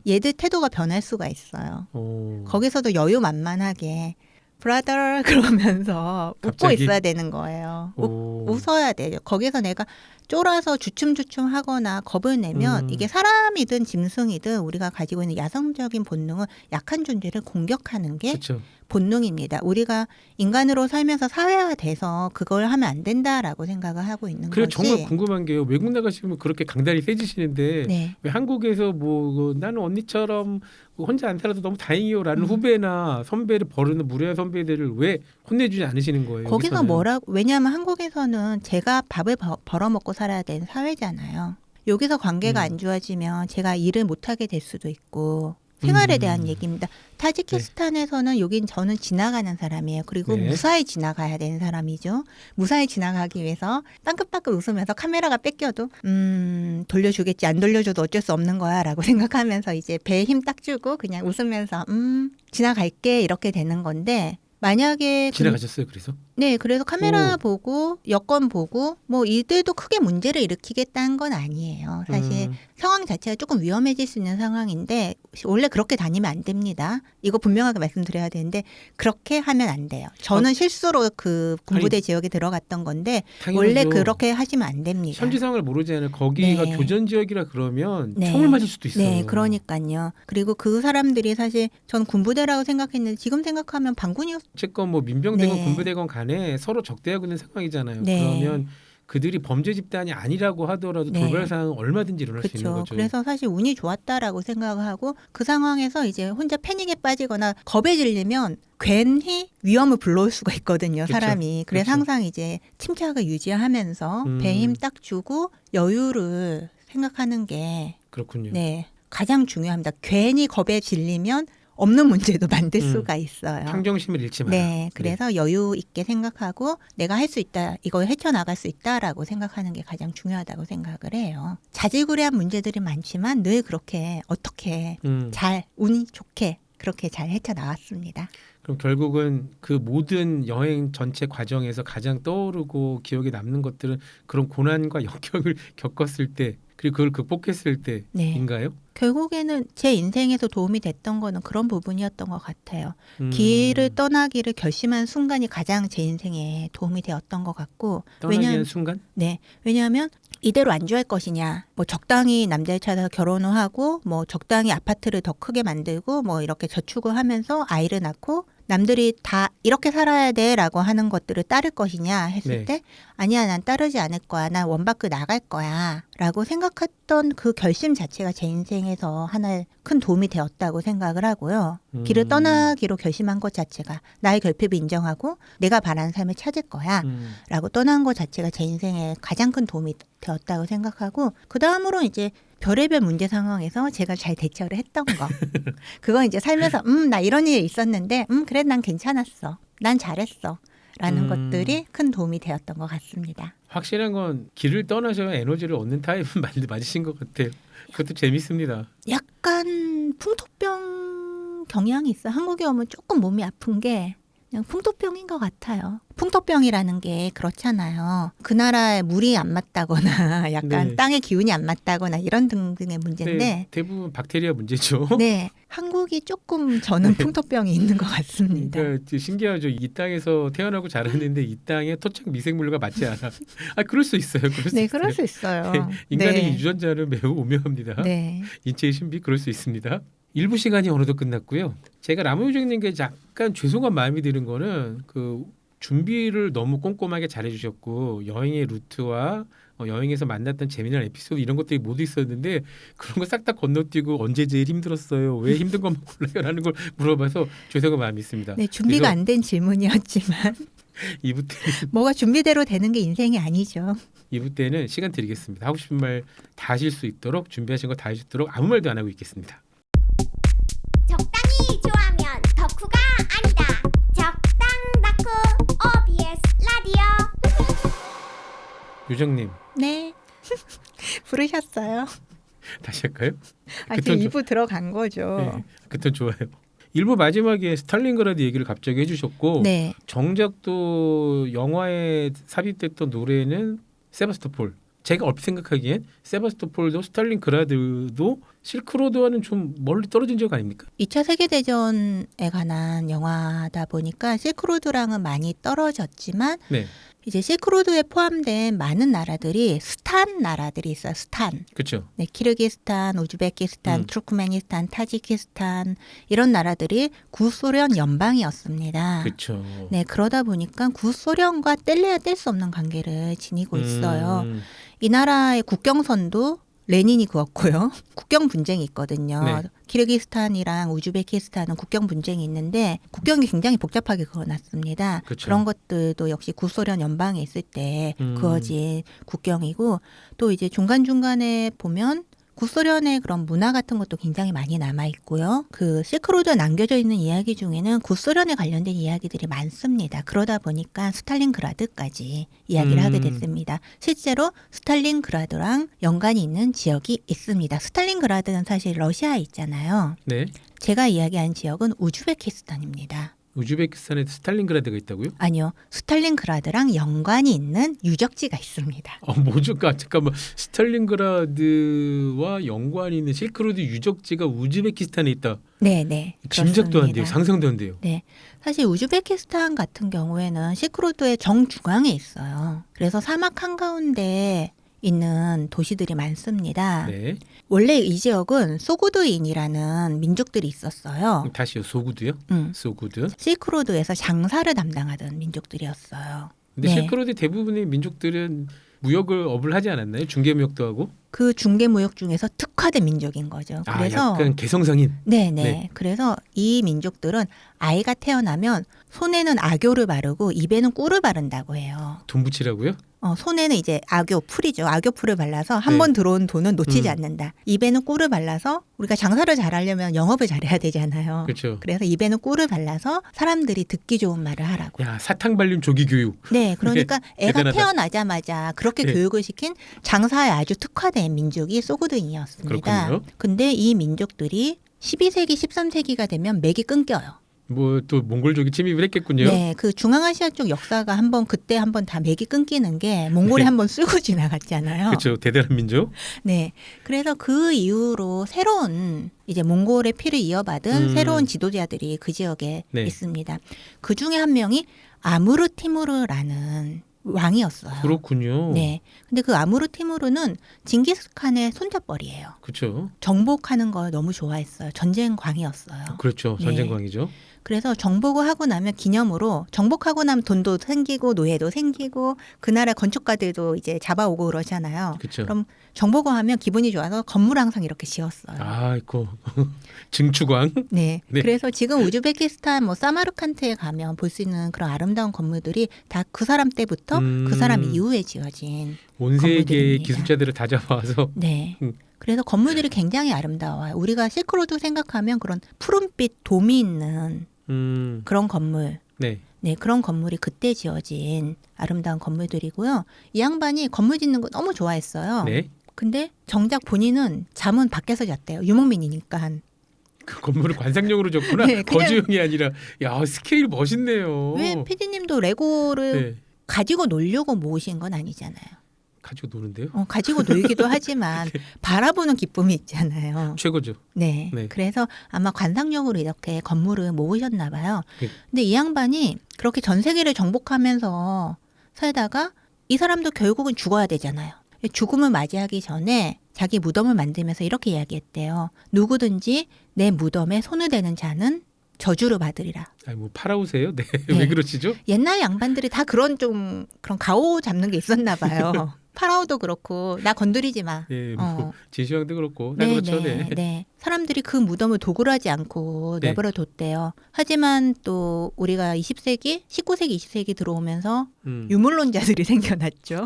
얘들 태도가 변할 수가 있어요. 오. 거기서도 여유만만하게 브라더 그러면서 웃고 갑자기? 있어야 되는 거예요. 오. 웃어야 돼요. 거기서 내가 쫄아서 주춤주춤 하거나 겁을 내면 이게 사람이든 짐승이든 우리가 가지고 있는 야성적인 본능은 약한 존재를 공격하는 게 그렇죠. 본능입니다. 우리가 인간으로 살면서 사회화돼서 그걸 하면 안 된다라고 생각을 하고 있는 그래 거지. 정말 궁금한 게요. 외국 나가시면 그렇게 강단이 세지시는데 네. 왜 한국에서 뭐 나는 언니처럼 혼자 안 살아도 너무 다행이요라는 후배나 선배를 버르는 무례한 선배들을 왜 혼내주지 않으시는 거예요? 거기서 여기서는? 뭐라고? 왜냐하면 한국에서는 제가 밥을 벌어먹고 살아야 되는 사회잖아요. 여기서 관계가 안 좋아지면 제가 일을 못하게 될 수도 있고 생활에 대한 얘기입니다. 타지키스탄에서는 여긴 저는 지나가는 사람이에요. 그리고 네. 무사히 지나가야 되는 사람이죠. 무사히 지나가기 위해서 빵긋빵긋 웃으면서 카메라가 뺏겨도 돌려주겠지, 안 돌려줘도 어쩔 수 없는 거야 라고 생각하면서 이제 배에 힘 딱 주고 그냥 웃으면서 지나갈게 이렇게 되는 건데 만약에 지나가셨어요? 그래서? 네, 그래서 카메라 오. 보고 여권 보고 뭐 이들도 크게 문제를 일으키겠다는 건 아니에요. 사실 상황 자체가 조금 위험해질 수 있는 상황인데 원래 그렇게 다니면 안 됩니다. 이거 분명하게 말씀드려야 되는데 그렇게 하면 안 돼요. 저는 실수로 그 군부대 지역에 들어갔던 건데 원래 당연하죠. 그렇게 하시면 안 됩니다. 현지 상황을 모르잖아요. 거기가 네. 조전 지역이라 그러면 네. 총을 맞을 수도 있어요. 네, 그러니까요. 그리고 그 사람들이 사실 전 군부대라고 생각했는데 지금 생각하면 반군이었. 어쨌건 뭐 민병대건 네. 군부대건 간에 서로 적대하고 있는 상황이잖아요. 네. 그러면 그들이 범죄 집단이 아니라고 하더라도 네. 돌발 상황은 얼마든지 일어날 수 있는 그렇죠. 거죠. 그래서 사실 운이 좋았다라고 생각을 하고 그 상황에서 이제 혼자 패닉에 빠지거나 겁에 질리면 괜히 위험을 불러올 수가 있거든요. 그렇죠. 사람이. 그래서 그렇죠. 항상 이제 침착을 유지하면서 배에 힘 딱 주고 여유를 생각하는 게 그렇군요. 네, 가장 중요합니다. 괜히 겁에 질리면 없는 문제도 만들 수가 있어요. 평정심을 잃지 마라. 네, 그래서 여유 있게 생각하고 내가 할 수 있다, 이걸 헤쳐나갈 수 있다라고 생각하는 게 가장 중요하다고 생각을 해요. 자질구레한 문제들이 많지만 늘 그렇게 어떻게 잘 운이 좋게 그렇게 잘 헤쳐나왔습니다. 그럼 결국은 그 모든 여행 전체 과정에서 가장 떠오르고 기억에 남는 것들은 그런 고난과 역경을 겪었을 때 그리고 그걸 극복했을 때인가요? 결국에는 제 인생에서 도움이 됐던 거는 그런 부분이었던 것 같아요. 길을 떠나기를 결심한 순간이 가장 제 인생에 도움이 되었던 것 같고 떠나기 한 순간? 네, 왜냐하면 이대로 안주할 것이냐, 뭐 적당히 남자를 찾아서 결혼을 하고, 뭐 적당히 아파트를 더 크게 만들고, 뭐 이렇게 저축을 하면서 아이를 낳고, 남들이 다 이렇게 살아야 돼라고 하는 것들을 따를 것이냐 했을 네. 때 아니야, 난 따르지 않을 거야, 난 원 밖을 나갈 거야라고 생각했던 그 결심 자체가 제 인생에서 하나의 큰 도움이 되었다고 생각을 하고요. 길을 떠나기로 결심한 것 자체가 나의 결핍을 인정하고 내가 바라는 삶을 찾을 거야라고 떠난 것 자체가 제 인생에 가장 큰 도움이 되었다고 생각하고 그 다음으로 이제 별의별 문제 상황에서 제가 잘 대처를 했던 거. 그건 이제 살면서 나 이런 일이 있었는데 그래 난 괜찮았어. 난 잘했어. 라는 것들이 큰 도움이 되었던 것 같습니다. 확실한 건 길을 떠나셔야 에너지를 얻는 타입은 맞으신 것 같아요. 그것도 재밌습니다. 약간 풍토병 경향이 있어요. 한국에 오면 조금 몸이 아픈 게 그냥 풍토병인 것 같아요. 풍토병이라는 게 그렇잖아요. 그 나라에 물이 안 맞다거나 약간 네. 땅의 기운이 안 맞다거나 이런 등등의 문제인데 네, 대부분 박테리아 문제죠. 네, 한국이 조금 저는 풍토병이 있는 것 같습니다. 그러니까 신기하죠. 이 땅에서 태어나고 자랐는데 이 땅에 토착 미생물과 맞지 않아. 아, 그럴 수 있어요. 그럴 수 네, 있어요. 그럴 수 있어요. 네, 인간의 네. 유전자는 매우 오묘합니다. 네. 인체의 신비 그럴 수 있습니다. 일부 시간이 어느덧 끝났고요. 제가 라무요정님께 약간 죄송한 마음이 드는 거는 그 준비를 너무 꼼꼼하게 잘해주셨고 여행의 루트와 여행에서 만났던 재미난 에피소드 이런 것들이 모두 있었는데 그런 거 싹 다 건너뛰고 언제 제일 힘들었어요? 왜 힘든 것만 골라요라는 걸 물어봐서 죄송한 마음이 있습니다. 네, 준비가 그래서 안 된 질문이었지만 2부 때는, 뭐가 준비대로 되는 게 인생이 아니죠. 2부 때는 시간 드리겠습니다. 하고 싶은 말 다 하실 수 있도록 준비하신 거 다 하실 수 있도록 아무 말도 안 하고 있겠습니다. 적당히 좋아하면 덕후가 아니다. 적당 덕후 OBS 라디오. 요정님 네. 부르셨어요. 다시 할까요? 아, 그 지금 톤 2부 들어간 거죠. 네, 그땐 좋아요. 일부 마지막에 스탈린그라드 얘기를 갑자기 해주셨고 네. 정작 또 영화에 삽입됐던 노래는 세바스토폴. 제가 얼핏 생각하기엔 세바스토폴도 스탈린그라드도 실크로드와는 좀 멀리 떨어진 지역 아닙니까? 2차 세계대전에 관한 영화다 보니까 실크로드랑은 많이 떨어졌지만 네, 이제 실크로드에 포함된 많은 나라들이 스탄 나라들이 있어요. 스탄. 그렇죠. 네, 키르기스탄, 우즈베키스탄, 투르크메니스탄, 타지키스탄 이런 나라들이 구소련 연방이었습니다. 그렇죠. 네, 그러다 보니까 구소련과 뗄래야 뗄 수 없는 관계를 지니고 있어요. 이 나라의 국경선도 레닌이 그었고요. 국경 분쟁이 있거든요. 네. 키르기스탄이랑 우즈베키스탄은 국경 분쟁이 있는데 국경이 굉장히 복잡하게 그어놨습니다. 그쵸. 그런 것들도 역시 구소련 연방에 있을 때 그어진 국경이고 또 이제 중간중간에 보면 구소련의 그런 문화 같은 것도 굉장히 많이 남아 있고요. 그 실크로드에 남겨져 있는 이야기 중에는 구소련에 관련된 이야기들이 많습니다. 그러다 보니까 스탈린그라드까지 이야기를 하게 됐습니다. 실제로 스탈린그라드랑 연관이 있는 지역이 있습니다. 스탈린그라드는 사실 러시아에 있잖아요. 네, 제가 이야기한 지역은 우즈베키스탄입니다. 우즈베키스탄에 스탈린그라드가 있다고요? 아니요. 스탈린그라드랑 연관이 있는 유적지가 있습니다. 뭐죠? 잠깐만. 스탈린그라드와 연관이 있는 실크로드 유적지가 우즈베키스탄에 있다. 네네. 짐작도 안 돼요. 그렇습니다. 상상도 안 돼요. 네. 사실 우즈베키스탄 같은 경우에는 실크로드의 정중앙에 있어요. 그래서 사막 한가운데 있는 도시들이 많습니다. 네. 원래 이 지역은 소구드인이라는 민족들이 있었어요. 다시요. 소구드요? 소구드. 실크로드에서 장사를 담당하던 민족들이었어요. 근데 네. 실크로드 대부분의 민족들은 무역을 업을 하지 않았나요? 중개무역도 하고? 그 중개무역 중에서 특화된 민족인 거죠. 그래서 약간 개성상인. 네네. 네. 그래서 이 민족들은 아이가 태어나면 손에는 악교를 바르고 입에는 꿀을 바른다고 해요. 돈 붙이라고요? 손에는 이제 악교 풀이죠. 악교 풀을 발라서 한 네. 번 들어온 돈은 놓치지 않는다. 입에는 꿀을 발라서 우리가 장사를 잘하려면 영업을 잘해야 되잖아요. 그렇죠. 그래서 입에는 꿀을 발라서 사람들이 듣기 좋은 말을 하라고. 야, 사탕 발림 조기 교육. 네, 그러니까 애가 대단하다. 태어나자마자 그렇게 네. 교육을 시킨 장사에 아주 특화된 민족이 소구드인이었습니다. 그렇군요. 근데 이 민족들이 12세기, 13세기가 되면 맥이 끊겨요. 뭐 또 몽골족이 침입을 했겠군요. 네, 그 중앙아시아 쪽 역사가 그때 한번 다 맥이 끊기는 게 몽골이 네. 한번 쓸고 지나갔잖아요. 그렇죠. 대단한 민족. 네, 그래서 그 이후로 새로운 이제 몽골의 피를 이어받은 새로운 지도자들이 그 지역에 네. 있습니다. 그 중에 한 명이 아무르티무르라는 왕이었어요. 그렇군요. 네, 근데 그 아무르티무르는 징기스칸의 손잡벌이에요. 그렇죠. 정복하는 걸 너무 좋아했어요. 전쟁광이었어요. 그렇죠. 네. 전쟁광이죠. 그래서 정복을 하고 나면 기념으로 정복하고 나면 돈도 생기고 노예도 생기고 그 나라 건축가들도 이제 잡아오고 그러잖아요. 그렇죠. 그럼 정복을 하면 기분이 좋아서 건물 항상 이렇게 지었어요. 아이고. 증축광. 네. 네. 그래서 지금 우즈베키스탄 사마르칸트에 가면 볼 수 있는 그런 아름다운 건물들이 다 그 사람 때부터 그 사람 이후에 지어진 온 세계의 건물들입니다. 기술자들을 다 잡아와서 네. 그래서 건물들이 굉장히 아름다워요. 우리가 실크로드 생각하면 그런 푸른빛 돔이 있는 그런 건물. 네. 네, 그런 건물이 그때 지어진 아름다운 건물들이고요. 이 양반이 건물 짓는 거 너무 좋아했어요. 네. 근데 정작 본인은 잠은 밖에서 잤대요. 유목민이니까. 그 건물을 관상용으로 줬구나. 네, 그냥- 거주용이 아니라. 야 스케일 멋있네요. 왜 PD님도 레고를 네. 가지고 놀려고 모으신 건 아니잖아요. 가지고 노는데요. 가지고 놀기도 하지만 바라보는 기쁨이 있잖아요. 최고죠. 네. 네. 그래서 아마 관상용으로 이렇게 건물을 모으셨나 봐요. 네. 근데 이 양반이 그렇게 전 세계를 정복하면서 살다가 이 사람도 결국은 죽어야 되잖아요. 죽음을 맞이하기 전에 자기 무덤을 만들면서 이렇게 이야기했대요. 누구든지 내 무덤에 손을 대는 자는 저주를 받으리라. 아니 뭐 팔아오세요? 네. 네. 왜 그러시죠? 옛날 양반들이 다 그런 가오 잡는 게 있었나 봐요. 파라오도 그렇고 나 건드리지 마. 네. 뭐 어. 진시황도 그렇고 다 그렇죠. 네. 사람들이 그 무덤을 도굴하지 않고 네. 내버려 뒀대요. 하지만 또 우리가 20세기, 19세기, 20세기 들어오면서 유물론자들이 생겨났죠.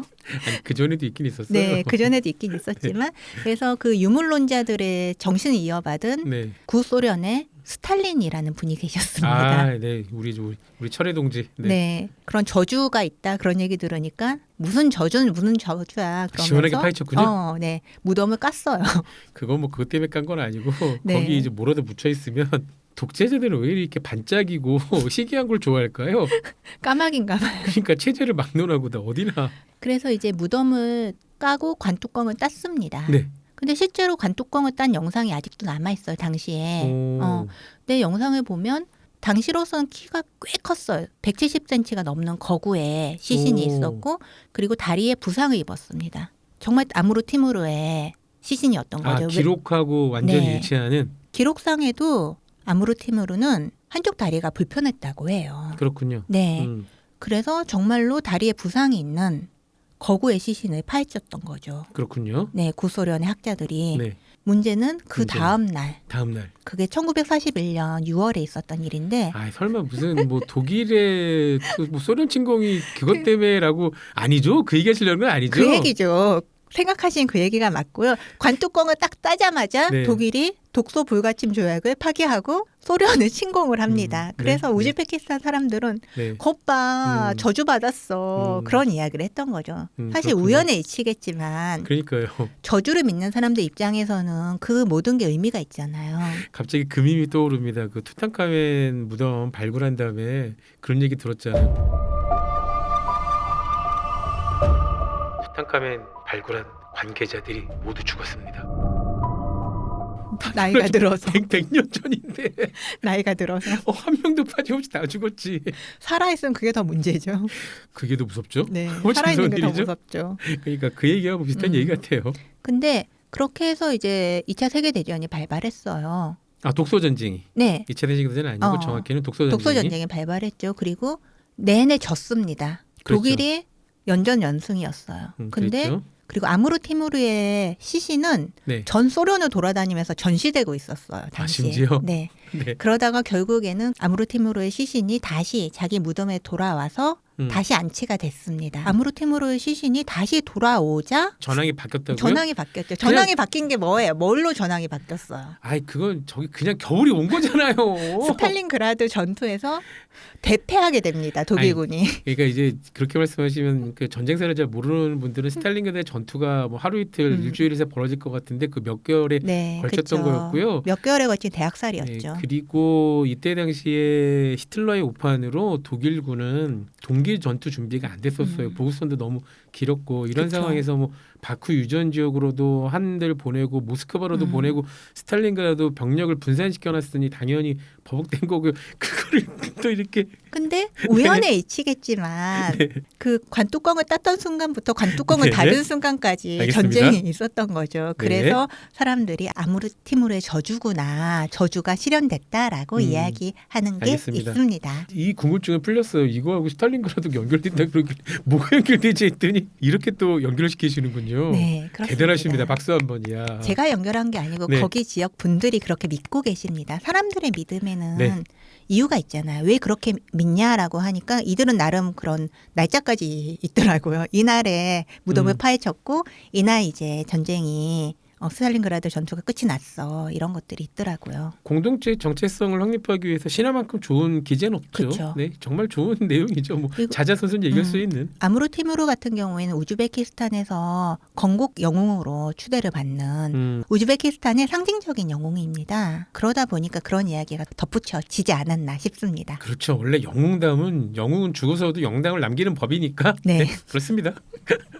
아니, 그 전에도 있긴 있었어요. 네, 그 전에도 있긴 있었지만 그래서 그 유물론자들의 정신을 이어받은 네. 구소련의 스탈린이라는 분이 계셨습니다. 아, 네. 우리 철의 동지. 네. 네, 그런 저주가 있다 그런 얘기 들으니까 무슨 저주야 그러면서 시원하게 파헤쳤군요. 네, 무덤을 깠어요. 그거 뭐 그것 때문에 깐 건 아니고 네. 거기 이제 뭐라도 묻혀 있으면 독재자들은 왜 이렇게 반짝이고 희귀한 걸 좋아할까요? 까마귀인가 봐요. 그러니까 체제를 막론하고 다 어디나. 그래서 이제 무덤을 까고 관뚜껑을 땄습니다. 네. 근데 실제로 관뚜껑을 딴 영상이 아직도 남아 있어요. 당시에. 오. 근데 영상을 보면 당시로서는 키가 꽤 컸어요. 170cm가 넘는 거구에 시신이 오. 있었고 그리고 다리에 부상을 입었습니다. 정말 아무르티무르의 시신이었던 거죠. 아, 기록하고 완전히 네. 일치하는. 기록상에도 아무르티무르는 한쪽 다리가 불편했다고 해요. 그렇군요. 네. 그래서 정말로 다리에 부상이 있는 거구의 시신을 파헤쳤던 거죠. 그렇군요. 네, 구소련의 학자들이. 네. 문제는 그 문제는. 다음 날, 다음 날. 그게 1941년 6월에 있었던 일인데 아, 설마 무슨 뭐 독일의 뭐 소련 침공이 그것 때문에라고 아니죠? 그 얘기하시려는 건 아니죠? 그 얘기죠. 생각하신 그 얘기가 맞고요. 관뚜껑을 딱 따자마자 네. 독일이 독소 불가침 조약을 파기하고 소련을 침공을 합니다. 그래서 네. 우즈베키스탄 사람들은 네. 겉봐 저주받았어. 음. 그런 이야기를 했던 거죠. 사실 그렇군요. 우연의 일치겠지만 그러니까요. 저주를 믿는 사람들 입장에서는 그 모든 게 의미가 있잖아요. 갑자기 그 밈이 떠오릅니다. 그 투탕카멘 무덤 발굴한 다음에 그런 얘기 들었잖아요. 투탕카멘 발굴한 관계자들이 모두 죽었습니다. 나이가 들어서 100년 전인데 나이가 들어서 한 명도 빠짐없이 다 죽었지. 살아있으면 그게 더 문제죠. 그게 더 무섭죠? 네, 훨씬 살아있는 게 더 무서운 일이죠? 무섭죠. 그러니까 그 얘기하고 비슷한 얘기 같아요. 근데 그렇게 해서 이제 2차 세계대전이 발발했어요. 아, 독소 전쟁이. 네, 2차 세계대전 아니고 어. 정확히는 독소 전쟁이. 독소전쟁이 발발했죠. 그리고 내내 졌습니다. 그렇죠. 독일이 연전연승이었어요. 근데 그랬죠? 그리고 아무르티무르의 시신은 네. 전 소련을 돌아다니면서 전시되고 있었어요. 당시에. 심지어? 네. 네. 그러다가 결국에는 아무르티무르의 시신이 다시 자기 무덤에 돌아와서 다시 안치가 됐습니다. 아무르티무르의 시신이 다시 돌아오자 전황이 바뀌었다고요? 전황이 바뀌었죠. 전황이 바뀐 게 뭐예요? 뭘로 전황이 바뀌었어요? 아이 그건 저기 그냥 겨울이 온 거잖아요. 스탈린그라드 전투에서 대패하게 됩니다. 독일군이. 그러니까 이제 그렇게 말씀하시면 그 전쟁사를 잘 모르는 분들은 스탈린그라드 전투가 뭐 하루 이틀 일주일에서 벌어질 것 같은데 그 몇 개월에 네, 걸쳤던 그쵸. 거였고요. 몇 개월에 걸친 대학살이었죠. 그리고 이때 당시에 히틀러의 오판으로 독일군은 동기 전투 준비가 안 됐었어요. 보급선도 너무 길었고 이런 그쵸. 상황에서 뭐 바쿠 유전 지역으로도 한들 보내고 모스크바로도 보내고 스탈린그라드 병력을 분산시켜놨으니 당연히 버벅된 거고요. 그거를 또 이렇게 근데 우연의 일치겠지만 그 관뚜껑을 땄던 순간부터 관뚜껑을 네. 닫은 순간까지 알겠습니다. 전쟁이 있었던 거죠. 그래서 사람들이 아무르티무르의 저주구나, 저주가 실현됐다라고 이야기하는 게 알겠습니다. 있습니다. 이 궁금증은 풀렸어요. 이거하고 스탈린그라드 연결된다 그러길래 뭐가 연결되지 했더니 이렇게 또 연결시키시는군요. 네, 그렇습니다. 대단하십니다. 박수 한 번이야. 제가 연결한 게 아니고 네. 거기 지역 분들이 그렇게 믿고 계십니다. 사람들의 믿음에는 네. 이유가 있잖아요. 왜 그렇게 믿냐라고 하니까 이들은 나름 그런 날짜까지 있더라고요. 이날에 무덤을 파헤쳤고 이날 이제 전쟁이 스탈린그라드 전투가 끝이 났어. 이런 것들이 있더라고요. 공동체 정체성을 확립하기 위해서 신화만큼 좋은 기재는 없죠. 그쵸. 네, 정말 좋은 내용이죠. 뭐 그리고- 자자손손 얘기할 수 있는. 아무르 티무르 같은 경우에는 우즈베키스탄에서 건국 영웅으로 추대를 받는 우즈베키스탄의 상징적인 영웅입니다. 그러다 보니까 그런 이야기가 덧붙여지지 않았나 싶습니다. 그렇죠. 원래 영웅은 죽어서도 영당을 남기는 법이니까. 네. 그렇습니다.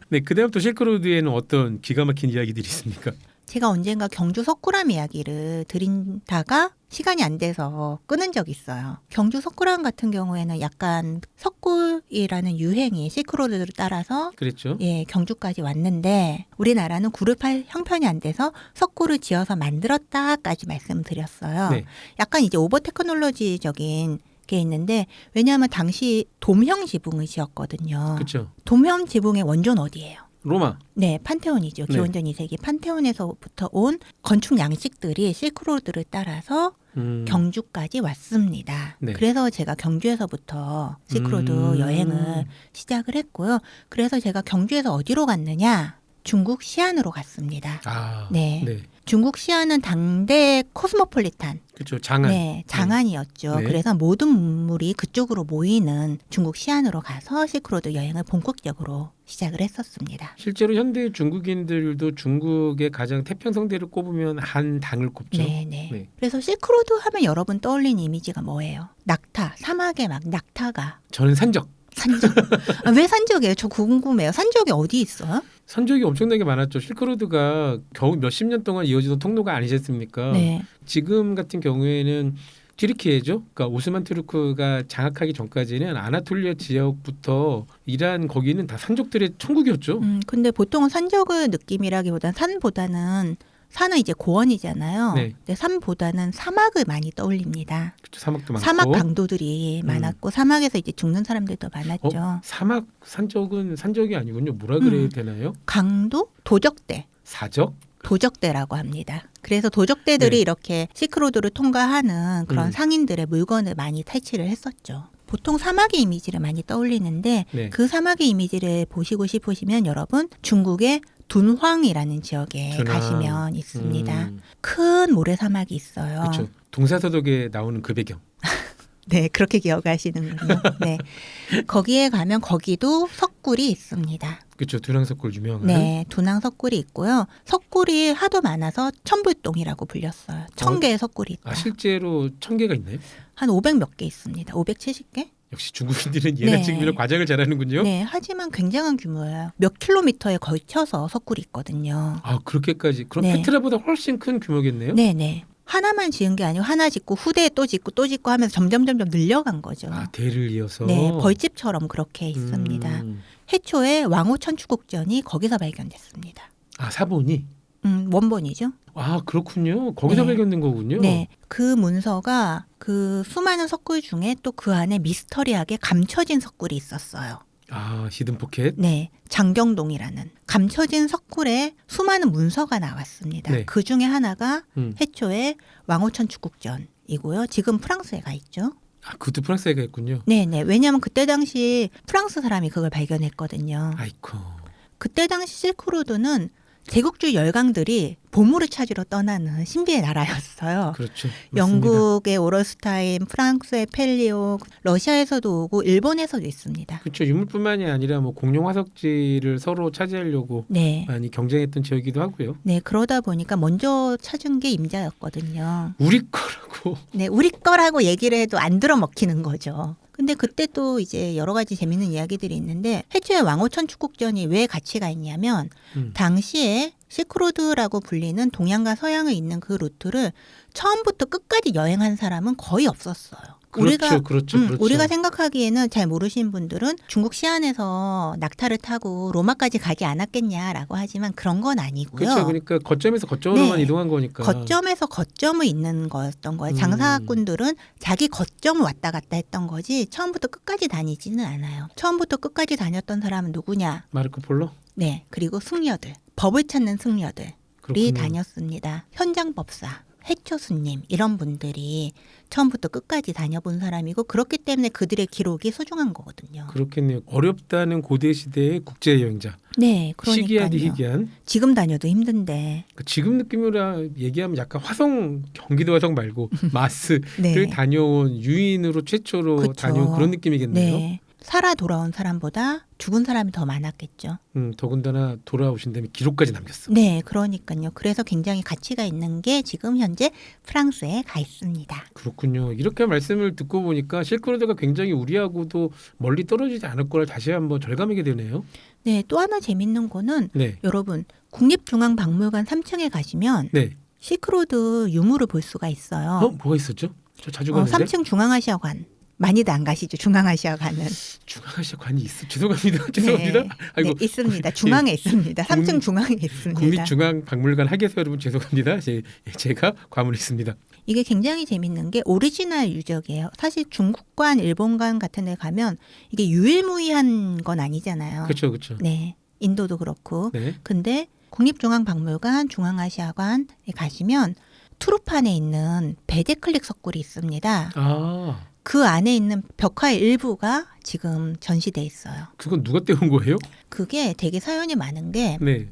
네, 그다음 또 실크로드에는 어떤 기가 막힌 이야기들이 있습니까? 제가 언젠가 경주 석굴암 이야기를 드린다가 시간이 안 돼서 끊은 적이 있어요. 경주 석굴암 같은 경우에는 약간 석굴이라는 유행이 실크로드를 따라서 그랬죠. 예, 경주까지 왔는데 우리나라는 굴을 형편이 안 돼서 석굴을 지어서 만들었다까지 말씀드렸어요. 네. 약간 이제 오버 테크놀로지적인 게 있는데 왜냐하면 당시 돔형 지붕을 지었거든요. 그렇죠. 돔형 지붕의 원조는 어디예요? 로마. 네, 판테온이죠. 네. 기원전 2세기 판테온에서부터 온 건축 양식들이 실크로드를 따라서 경주까지 왔습니다. 네. 그래서 제가 경주에서부터 실크로드 여행을 시작을 했고요. 그래서 제가 경주에서 어디로 갔느냐? 중국 시안으로 갔습니다. 아, 네. 네. 중국 시안은 당대 코스모폴리탄, 그렇죠. 장안. 네, 장안이었죠. 네. 그래서 모든 문물이 그쪽으로 모이는 중국 시안으로 가서 실크로드 여행을 본격적으로 시작을 했었습니다. 실제로 현대 중국인들도 중국의 가장 태평성대를 꼽으면 한 당을 꼽죠. 네, 네. 네. 그래서 실크로드 하면 여러분 떠올리는 이미지가 뭐예요? 낙타, 사막에 막 낙타가 저는 산적. 산적. 아, 왜 산적이에요? 저 궁금해요. 산적이 어디 있어요? 산적이 엄청나게 많았죠. 실크로드가 겨우 몇십 년 동안 이어지던 통로가 아니셨습니까? 네. 지금 같은 경우에는 튀르키예죠. 그러니까 오스만 투르크가 장악하기 전까지는 아나톨리아 지역부터 이란 거기는 다 산족들의 천국이었죠. 근데 보통은 산적의 느낌이라기보다는 산은 이제 고원이잖아요. 네. 근데 산보다는 사막을 많이 떠올립니다. 그렇죠. 사막도 많고. 사막 강도들이 많았고 사막에서 이제 죽는 사람들도 많았죠. 사막 산적은 산적이 아니군요. 뭐라 그래야 되나요? 강도? 도적대. 사적? 도적대라고 합니다. 그래서 도적대들이 네. 이렇게 시크로드를 통과하는 그런 음. 상인들의 물건을 많이 탈취를 했었죠. 보통 사막의 이미지를 많이 떠올리는데 네. 그 사막의 이미지를 보시고 싶으시면 여러분 중국의 둔황이라는 지역에 둔황. 가시면 있습니다. 큰 모래사막이 있어요. 그렇죠. 동사서독에 나오는 그 배경. 네, 그렇게 기억하시는군요. 네, 거기에 가면 거기도 석굴이 있습니다. 그렇죠. 두랑석굴 유명한. 네, 둔황 석굴이 있고요. 석굴이 하도 많아서 천불동이라고 불렸어요. 1000개의 석굴이 있다. 아 실제로 1000개가 있나요? 한 500 몇 개 있습니다. 570개? 역시 중국인들은 예나 네. 지금이나 과장을 잘하는군요. 네, 하지만 굉장한 규모예요. 몇 킬로미터에 걸쳐서 석굴이 있거든요. 아 그렇게까지. 그럼 네. 페트라보다 훨씬 큰 규모겠네요. 네, 네. 하나만 지은 게 아니고 하나 짓고 후대에 또 짓고 또 짓고 하면서 점점 늘려간 거죠. 아 대를 이어서. 네, 벌집처럼 그렇게 있습니다. 해초에 왕호천추국전이 거기서 발견됐습니다. 아 사본이. 원본이죠. 아 그렇군요. 거기서 네. 발견된 거군요. 네, 그 문서가 그 수많은 석굴 중에 또 그 안에 미스터리하게 감춰진 석굴이 있었어요. 아 히든 포켓. 네, 장경동이라는 감춰진 석굴에 수많은 문서가 나왔습니다. 네. 그 중에 하나가 음. 해초의 왕호천축국전이고요. 지금 프랑스에 가 있죠. 아 그것도 프랑스에 있군요. 네네. 왜냐하면 그때 당시 프랑스 사람이 그걸 발견했거든요. 아이코. 그때 당시 실크로드는 제국주의 열강들이 보물을 찾으러 떠나는 신비의 나라였어요. 그렇죠. 맞습니다. 영국의 오럴스타인, 프랑스의 펠리오, 러시아에서도 오고 일본에서도 있습니다. 그렇죠. 유물뿐만이 아니라 뭐 공룡 화석지를 서로 차지하려고 네. 많이 경쟁했던 지역이기도 하고요. 네, 그러다 보니까 먼저 찾은 게 임자였거든요. 우리 거라고. 네, 우리 거라고 얘기를 해도 안 들어 먹히는 거죠. 근데 그때 또 이제 여러 가지 재밌는 이야기들이 있는데 해초의 왕호천 축국전이 왜 가치가 있냐면 당시에 실크로드라고 불리는 동양과 서양을 잇는 그 루트를 처음부터 끝까지 여행한 사람은 거의 없었어요. 그렇죠. 우리가 생각하기에는 잘 모르시는 분들은 중국 시안에서 낙타를 타고 로마까지 가지 않았겠냐라고 하지만 그런 건 아니고요. 그렇죠. 그러니까 거점에서 거점으로만 네. 이동한 거니까. 거점에서 거점을 잇는 거였던 거예요. 장사꾼들은 자기 거점을 왔다 갔다 했던 거지 처음부터 끝까지 다니지는 않아요. 처음부터 끝까지 다녔던 사람은 누구냐? 마르코 폴로. 네, 그리고 승려들, 법을 찾는 승려들이 그렇군요. 다녔습니다. 현장법사. 해초수님 이런 분들이 처음부터 끝까지 다녀본 사람이고 그렇기 때문에 그들의 기록이 소중한 거거든요. 그렇겠네요. 어렵다는 고대 시대의 국제 여행자. 네, 시기하디 그러니까요. 희귀한. 지금 다녀도 힘든데. 지금 느낌으로 얘기하면 약간 화성, 경기도 화성 말고 마스를 네. 다녀온 유인으로 최초로 그쵸. 다녀온 그런 느낌이겠네요. 네. 살아 돌아온 사람보다 죽은 사람이 더 많았겠죠. 더군다나 돌아오신 다음에 기록까지 남겼어. 네, 그러니까요. 그래서 굉장히 가치가 있는 게 지금 현재 프랑스에 가 있습니다. 그렇군요. 이렇게 말씀을 듣고 보니까 실크로드가 굉장히 우리하고도 멀리 떨어지지 않을 걸 다시 한번 절감하게 되네요. 네, 또 하나 재밌는 거는 네. 여러분 국립중앙박물관 3층에 가시면 네. 실크로드 유물을 볼 수가 있어요. 뭐가 있었죠? 저 자주 가는데. 3층 중앙아시아관. 많이들 안 가시죠. 중앙아시아관은. 중앙아시아관이 있어. 죄송합니다. 죄송합니다. 네, 아이고. 네, 있습니다. 중앙에 있습니다. 3층 중앙에 있습니다. 국립중앙박물관 학예서 여러분 죄송합니다. 제가 과문했습니다. 이게 굉장히 재밌는 게 오리지널 유적이에요. 사실 중국관, 일본관 같은 데 가면 이게 유일무이한 건 아니잖아요. 그렇죠. 그렇죠. 네. 인도도 그렇고. 네. 근데 국립중앙박물관, 중앙아시아관에 가시면 투르판에 있는 베데클릭 석굴이 있습니다. 아, 그 안에 있는 벽화의 일부가 지금 전시돼 있어요. 그건 누가 떼온 거예요? 그게 되게 사연이 많은 게 네.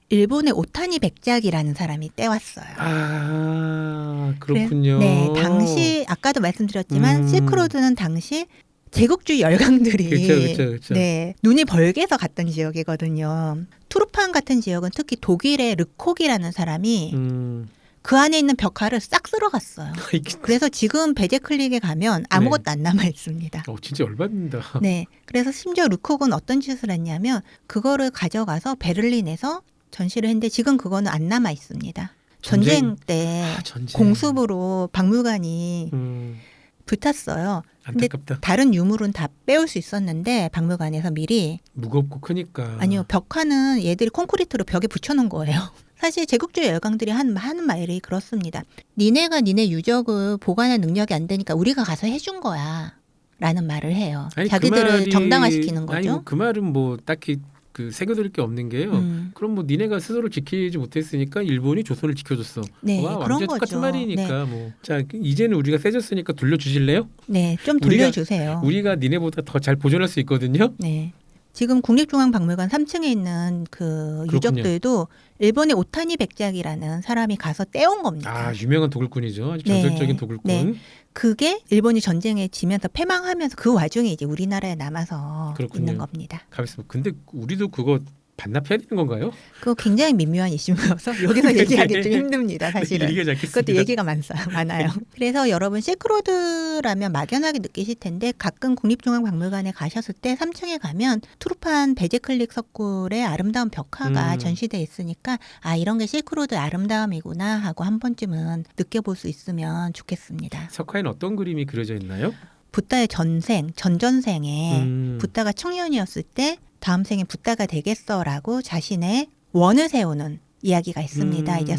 일본의 오타니 백작이라는 사람이 떼왔어요. 아, 그렇군요. 네, 당시 아까도 말씀드렸지만 실크로드는 당시 제국주의 열강들이 그렇죠. 네, 눈이 벌게서 갔던 지역이거든요. 투르판 같은 지역은 특히 독일의 르콕이라는 사람이 그 안에 있는 벽화를 싹 쓸어갔어요. 그래서 지금 베제클릭에 가면 아무것도 안 남아 있습니다. 진짜 열받는다. 네, 그래서 심지어 르콕은 어떤 짓을 했냐면 그거를 가져가서 베를린에서 전시를 했는데 지금 그거는 안 남아 있습니다. 전쟁 때 공습으로 박물관이 불탔어요. 근데 안타깝다. 다른 유물은 다 빼올 수 있었는데 박물관에서 미리 무겁고 크니까. 아니요, 벽화는 얘들이 콘크리트로 벽에 붙여놓은 거예요. 사실 제국주의 열강들이 하는 말이 그렇습니다. 니네가 니네 유적을 보관할 능력이 안 되니까 우리가 가서 해준 거야 라는 말을 해요. 아니, 자기들을 그 정당화시키는 거죠. 아니, 그 말은 뭐 딱히 새겨드릴 게 없는 게요. 그럼 뭐 니네가 스스로 지키지 못했으니까 일본이 조선을 지켜줬어. 네, 와, 그런 완전 거죠. 똑같은 말이니까 네. 뭐. 자, 이제는 우리가 세졌으니까 돌려주실래요? 네, 좀 돌려주세요. 우리가 니네보다 더 잘 보존할 수 있거든요. 네. 지금 국립중앙박물관 3층에 있는 그 유적들도 일본의 오타니 백작이라는 사람이 가서 떼온 겁니다. 아, 유명한 도굴꾼이죠. 아주 네. 전설적인 도굴꾼. 네. 그게 일본이 전쟁에 지면서 패망하면서 그 와중에 이제 우리나라에 남아서 그렇군요. 있는 겁니다. 가만있어. 근데 우리도 그거 반납해야 되는 건가요? 그거 굉장히 미묘한 이슈여서 여기서 얘기하기 좀 힘듭니다. 사실은. 얘기하지 않겠습니다. 그것도 얘기가 많아요. 그래서 여러분 실크로드라면 막연하게 느끼실 텐데 가끔 국립중앙박물관에 가셨을 때 3층에 가면 투르판 베제클릭 석굴의 아름다운 벽화가 전시돼 있으니까 아, 이런 게 실크로드의 아름다움이구나 하고 한 번쯤은 느껴볼 수 있으면 좋겠습니다. 석화에는 어떤 그림이 그려져 있나요? 붓다의 전전생에 붓다가 청년이었을 때 다음 생에 붓다가 되겠어라고 자신의 원을 세우는 이야기가 있습니다. 이제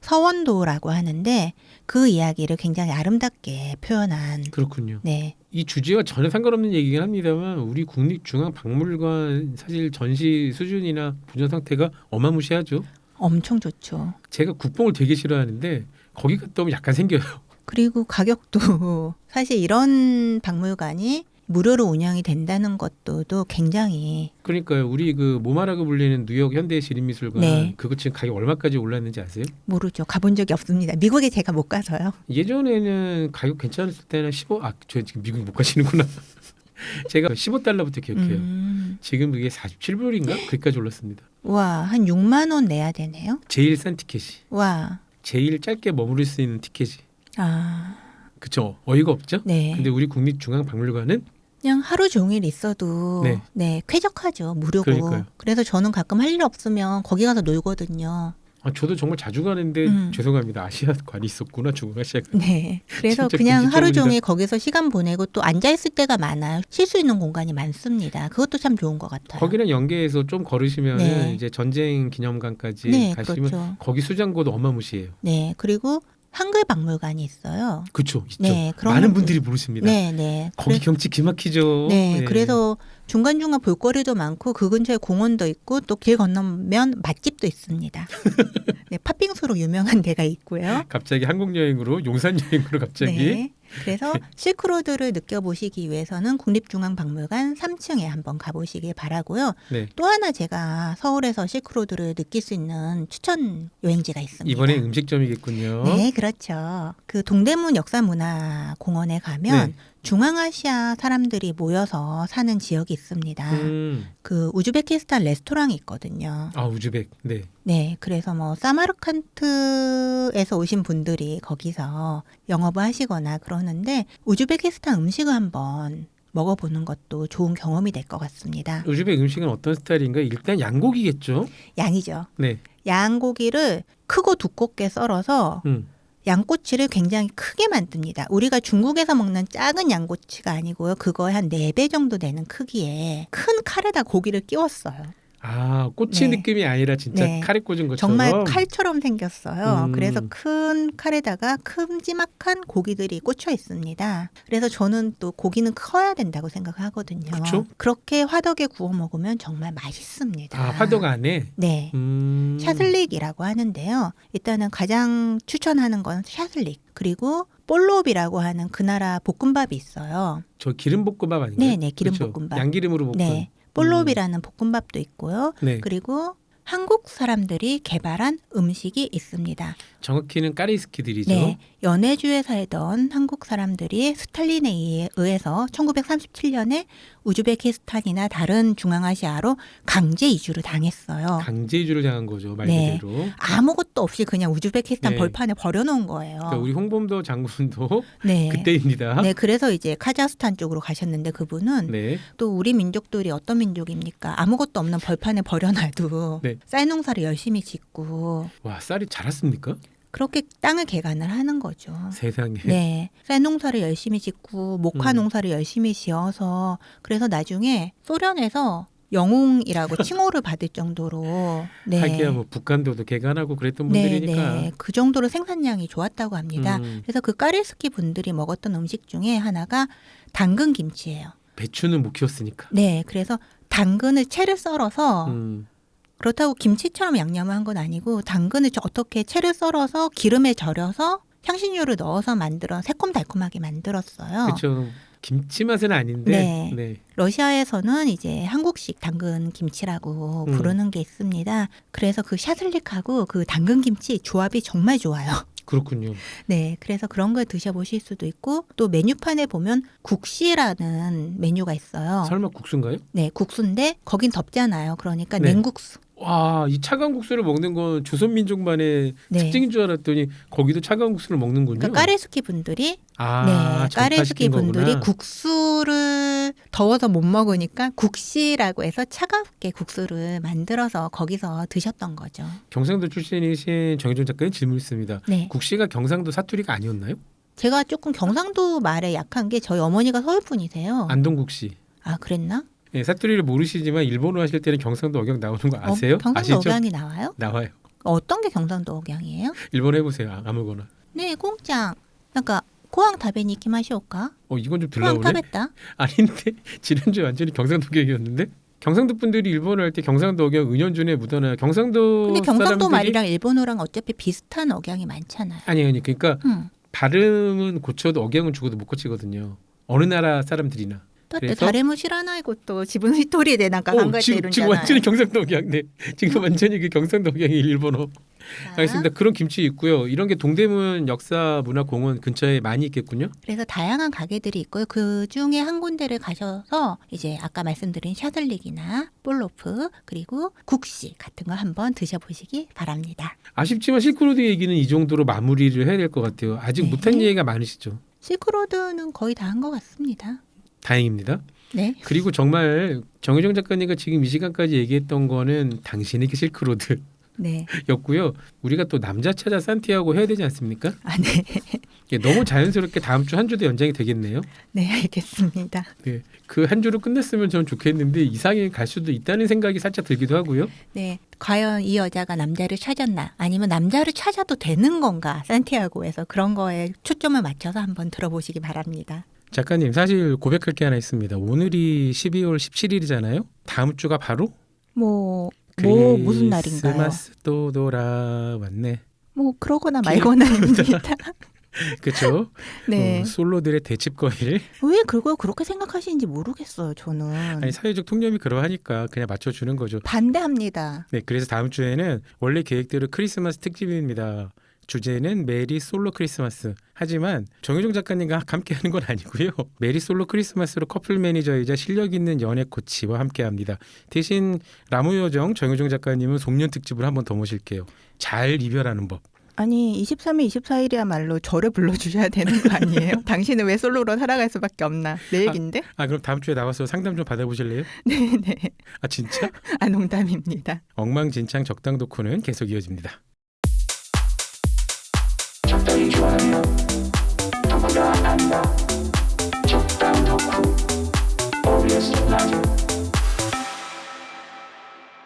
서원도라고 하는데 그 이야기를 굉장히 아름답게 표현한. 그렇군요. 네. 이 주제와 전혀 상관없는 얘기긴 합니다만 우리 국립중앙박물관 사실 전시 수준이나 보존 상태가 어마무시하죠. 엄청 좋죠. 제가 국뽕을 되게 싫어하는데 거기 갔다 오면 약간 생겨요. 그리고 가격도 사실 이런 박물관이 무료로 운영이 된다는 것도 굉장히. 그러니까요. 우리 그 모마라고 불리는 뉴욕 현대시립미술관 네. 그거 지금 가격 얼마까지 올랐는지 아세요? 모르죠. 가본 적이 없습니다. 미국에 제가 못 가서요. 예전에는 가격 괜찮았을 때는 15. 저 지금 미국 못 가시는구나. 제가 15달러부터 기억해요. 지금 그게 47불인가? 거기까지 올랐습니다. 와, 한 6만 원 내야 되네요. 제일 싼 티켓이. 와. 제일 짧게 머무를 수 있는 티켓이. 아. 그쵸. 어이가 없죠? 네. 근데 우리 국립중앙박물관은 그냥 하루 종일 있어도 네, 쾌적하죠. 무료고. 그러니까요. 그래서 저는 가끔 할 일 없으면 거기 가서 놀거든요. 저도 정말 자주 가는데 죄송합니다. 아시아관이 있었구나. 중앙아시아관. 네. 그래서 진짜 그냥 하루 끔찍합니다. 종일 거기서 시간 보내고 또 앉아 있을 때가 많아요. 쉴 수 있는 공간이 많습니다. 그것도 참 좋은 것 같아요. 거기랑 연계해서 좀 걸으시면 네. 이제 전쟁 기념관까지 네, 가시면 그렇죠. 거기 수장고도 어마무시해요. 네. 그리고 한글 박물관이 있어요. 그렇죠. 있죠. 네, 그런 많은 것도- 분들이 모르십니다. 네, 네. 거기 경치 기막히죠. 네, 그래서 중간중간 볼거리도 많고 그 근처에 공원도 있고 또 길 건너면 맛집도 있습니다. 네, 팥빙수로 유명한 데가 있고요. 갑자기 한국 여행으로 용산 여행으로 갑자기 네. 그래서 실크로드를 느껴보시기 위해서는 국립중앙박물관 3층에 한번 가보시길 바라고요. 네. 또 하나 제가 서울에서 실크로드를 느낄 수 있는 추천 여행지가 있습니다. 이번에 음식점이겠군요. 네, 그렇죠. 그 동대문 역사문화공원에 가면 네. 중앙아시아 사람들이 모여서 사는 지역이 있습니다. 그 우즈베키스탄 레스토랑이 있거든요. 아 우즈벡. 네. 네, 그래서 뭐 사마르칸트에서 오신 분들이 거기서 영업을 하시거나 그러는데 우즈베키스탄 음식을 한번 먹어보는 것도 좋은 경험이 될 것 같습니다. 우즈벡 음식은 어떤 스타일인가? 일단 양고기겠죠. 양이죠. 네. 양고기를 크고 두껍게 썰어서 양꼬치를 굉장히 크게 만듭니다. 우리가 중국에서 먹는 작은 양꼬치가 아니고요. 그거의 한 4배 정도 되는 크기에 큰 칼에다 고기를 끼웠어요. 아 꼬치 네. 느낌이 아니라 진짜 네. 칼에 꽂은 것처럼. 정말 칼처럼 생겼어요. 음. 그래서 큰 칼에다가 큼지막한 고기들이 꽂혀 있습니다. 그래서 저는 또 고기는 커야 된다고 생각하거든요. 그쵸? 그렇게 화덕에 구워 먹으면 정말 맛있습니다. 아 화덕 안에. 네. 샤슬릭이라고 하는데요. 일단은 가장 추천하는 건 샤슬릭. 그리고 볼롭이라고 하는 그 나라 볶음밥이 있어요. 저 기름볶음밥 아닌가요? 네네, 기름볶음밥. 그쵸? 양기름으로 볶은. 네. 볼롭이라는 볶음밥도 있고요. 네. 그리고 한국 사람들이 개발한 음식이 있습니다. 정확히는 까리스키들이죠. 네, 연해주에 살던 한국 사람들이 스탈린에 의해서 1937년에 우즈베키스탄이나 다른 중앙아시아로 강제 이주를 당했어요. 강제 이주를 당한 거죠 말 네. 그대로. 아무것도 없이 그냥 우즈베키스탄 네. 벌판에 버려놓은 거예요. 그러니까 우리 홍범도 장군도 네. 그때입니다. 네, 그래서 이제 카자흐스탄 쪽으로 가셨는데 그분은 네. 또 우리 민족들이 어떤 민족입니까? 아무것도 없는 벌판에 버려놔도 네. 쌀 농사를 열심히 짓고 와 쌀이 자랐습니까? 그렇게 땅을 개간을 하는 거죠. 세상에. 네, 쌀 농사를 열심히 짓고 목화 농사를 열심히 지어서 그래서 나중에 소련에서 영웅이라고 칭호를 받을 정도로 네. 하기야 뭐 북한도도 개간하고 그랬던 네, 분들이니까. 네, 그 정도로 생산량이 좋았다고 합니다. 그래서 그 까리스키 분들이 먹었던 음식 중에 하나가 당근 김치예요. 배추는 못 키웠으니까. 네, 그래서 당근을 채를 썰어서 그렇다고 김치처럼 양념을 한 건 아니고 당근을 어떻게 채를 썰어서 기름에 절여서 향신료를 넣어서 만들어 새콤달콤하게 만들었어요. 그렇죠. 김치 맛은 아닌데. 네. 네. 러시아에서는 이제 한국식 당근 김치라고 부르는 게 있습니다. 그래서 그 샤슬릭하고 그 당근 김치 조합이 정말 좋아요. 그렇군요. 네, 그래서 그런 걸 드셔보실 수도 있고 또 메뉴판에 보면 국시라는 메뉴가 있어요. 설마 국수인가요? 네, 국수인데 거긴 덥잖아요. 그러니까 네. 냉국수. 와, 이 차가운 국수를 먹는 건 조선민족만의 네. 특징인 줄 알았더니 거기도 차가운 국수를 먹는군요. 그러니까 까레스키 분들이 아, 네, 까레스키 전파시킨 분들이 거구나. 국수를 더워서 못 먹으니까 국시라고 해서 차갑게 국수를 만들어서 거기서 드셨던 거죠. 경상도 출신이신 정혜정 작가님 질문 있습니다. 네. 국시가 경상도 사투리가 아니었나요? 제가 조금 경상도 말에 약한 게 저희 어머니가 서울 분이세요. 안동국시. 아, 그랬나? 네, 사투리를 모르시지만 일본어 하실 때는 경상도 억양 나오는 거 아세요? 경상도 아시죠? 억양이 나와요? 나와요. 어떤 게 경상도 억양이에요? 일본어 해보세요. 아무거나. 네, 공짱. 그러니까 고항 타베니 이키마시오까? 이건 좀 고항 들라오네. 타베다. 아닌데 지난주에 완전히 경상도 억양이었는데 경상도 분들이 일본어 할 때 경상도 억양 은연중에 묻어나요. 경상도 근데 경상도 사람들이 말이랑 일본어랑 어차피 비슷한 억양이 많잖아요. 아니 그러니까 응. 발음은 고쳐도 억양은 죽어도 못 고치거든요. 어느 나라 사람들이나. だって 그래서? 誰も知らないことを自分一人でなんか考えているんじゃ 지금 ない 완전히 경상도 억양. 네. 지금 완전히 그 경상도 억양이 일본어. 알겠습니다. 그런 김치 있고요. 이런 게 동대문 역사문화공원 근처에 많이 있겠군요. 그래서 다양한 가게들이 있고요. 그 중에 한 군데를 가셔서 이제 아까 말씀드린 샤들릭이나 볼로프 그리고 국시 같은 거 한번 드셔보시기 바랍니다. 아쉽지만 실크로드 얘기는 이 정도로 마무리를 해야 될 것 같아요. 아직 네. 못한 얘기가 많으시죠. 실크로드는 거의 다 한 것 같습니다. 다행입니다. 네. 그리고 정말 정유정 작가님과 지금 이 시간까지 얘기했던 거는 당신에게 실크로드 네. 였고요. 우리가 또 남자 찾아 산티아고 해야 되지 않습니까? 아, 네. 예, 너무 자연스럽게 다음 주 한 주도 연장이 되겠네요. 네, 알겠습니다. 네, 그 한 주로 끝냈으면 저는 좋겠는데 이상이 갈 수도 있다는 생각이 살짝 들기도 하고요. 네. 과연 이 여자가 남자를 찾았나? 아니면 남자를 찾아도 되는 건가? 산티아고에서 그런 거에 초점을 맞춰서 한번 들어보시기 바랍니다. 작가님 사실 고백할 게 하나 있습니다. 오늘이 12월 17일이잖아요. 다음 주가 바로 무슨 날인가요? 크리스마스 또 돌아왔네. 뭐 그러거나 말거나입니다. 그렇죠. 네. 솔로들의 대칩거리를 왜 그걸 그렇게 생각하시는지 모르겠어요. 저는 아니 사회적 통념이 그러하니까 그냥 맞춰주는 거죠. 반대합니다. 네, 그래서 다음 주에는 원래 계획대로 크리스마스 특집입니다. 주제는 메리 솔로 크리스마스. 하지만 정효정 작가님과 함께하는 건 아니고요. 메리 솔로 크리스마스로 커플 매니저이자 실력 있는 연애 코치와 함께합니다. 대신 라무요정 정효정 작가님은 송년 특집을 한 번 더 모실게요. 잘 이별하는 법. 아니 23일, 24일이야말로 저를 불러주셔야 되는 거 아니에요? 당신은 왜 솔로로 살아갈 수밖에 없나? 내 얘긴데? 그럼 다음 주에 나와서 상담 좀 받아보실래요? 네네. 진짜? 농담입니다. 엉망진창 적당 덕후는 계속 이어집니다.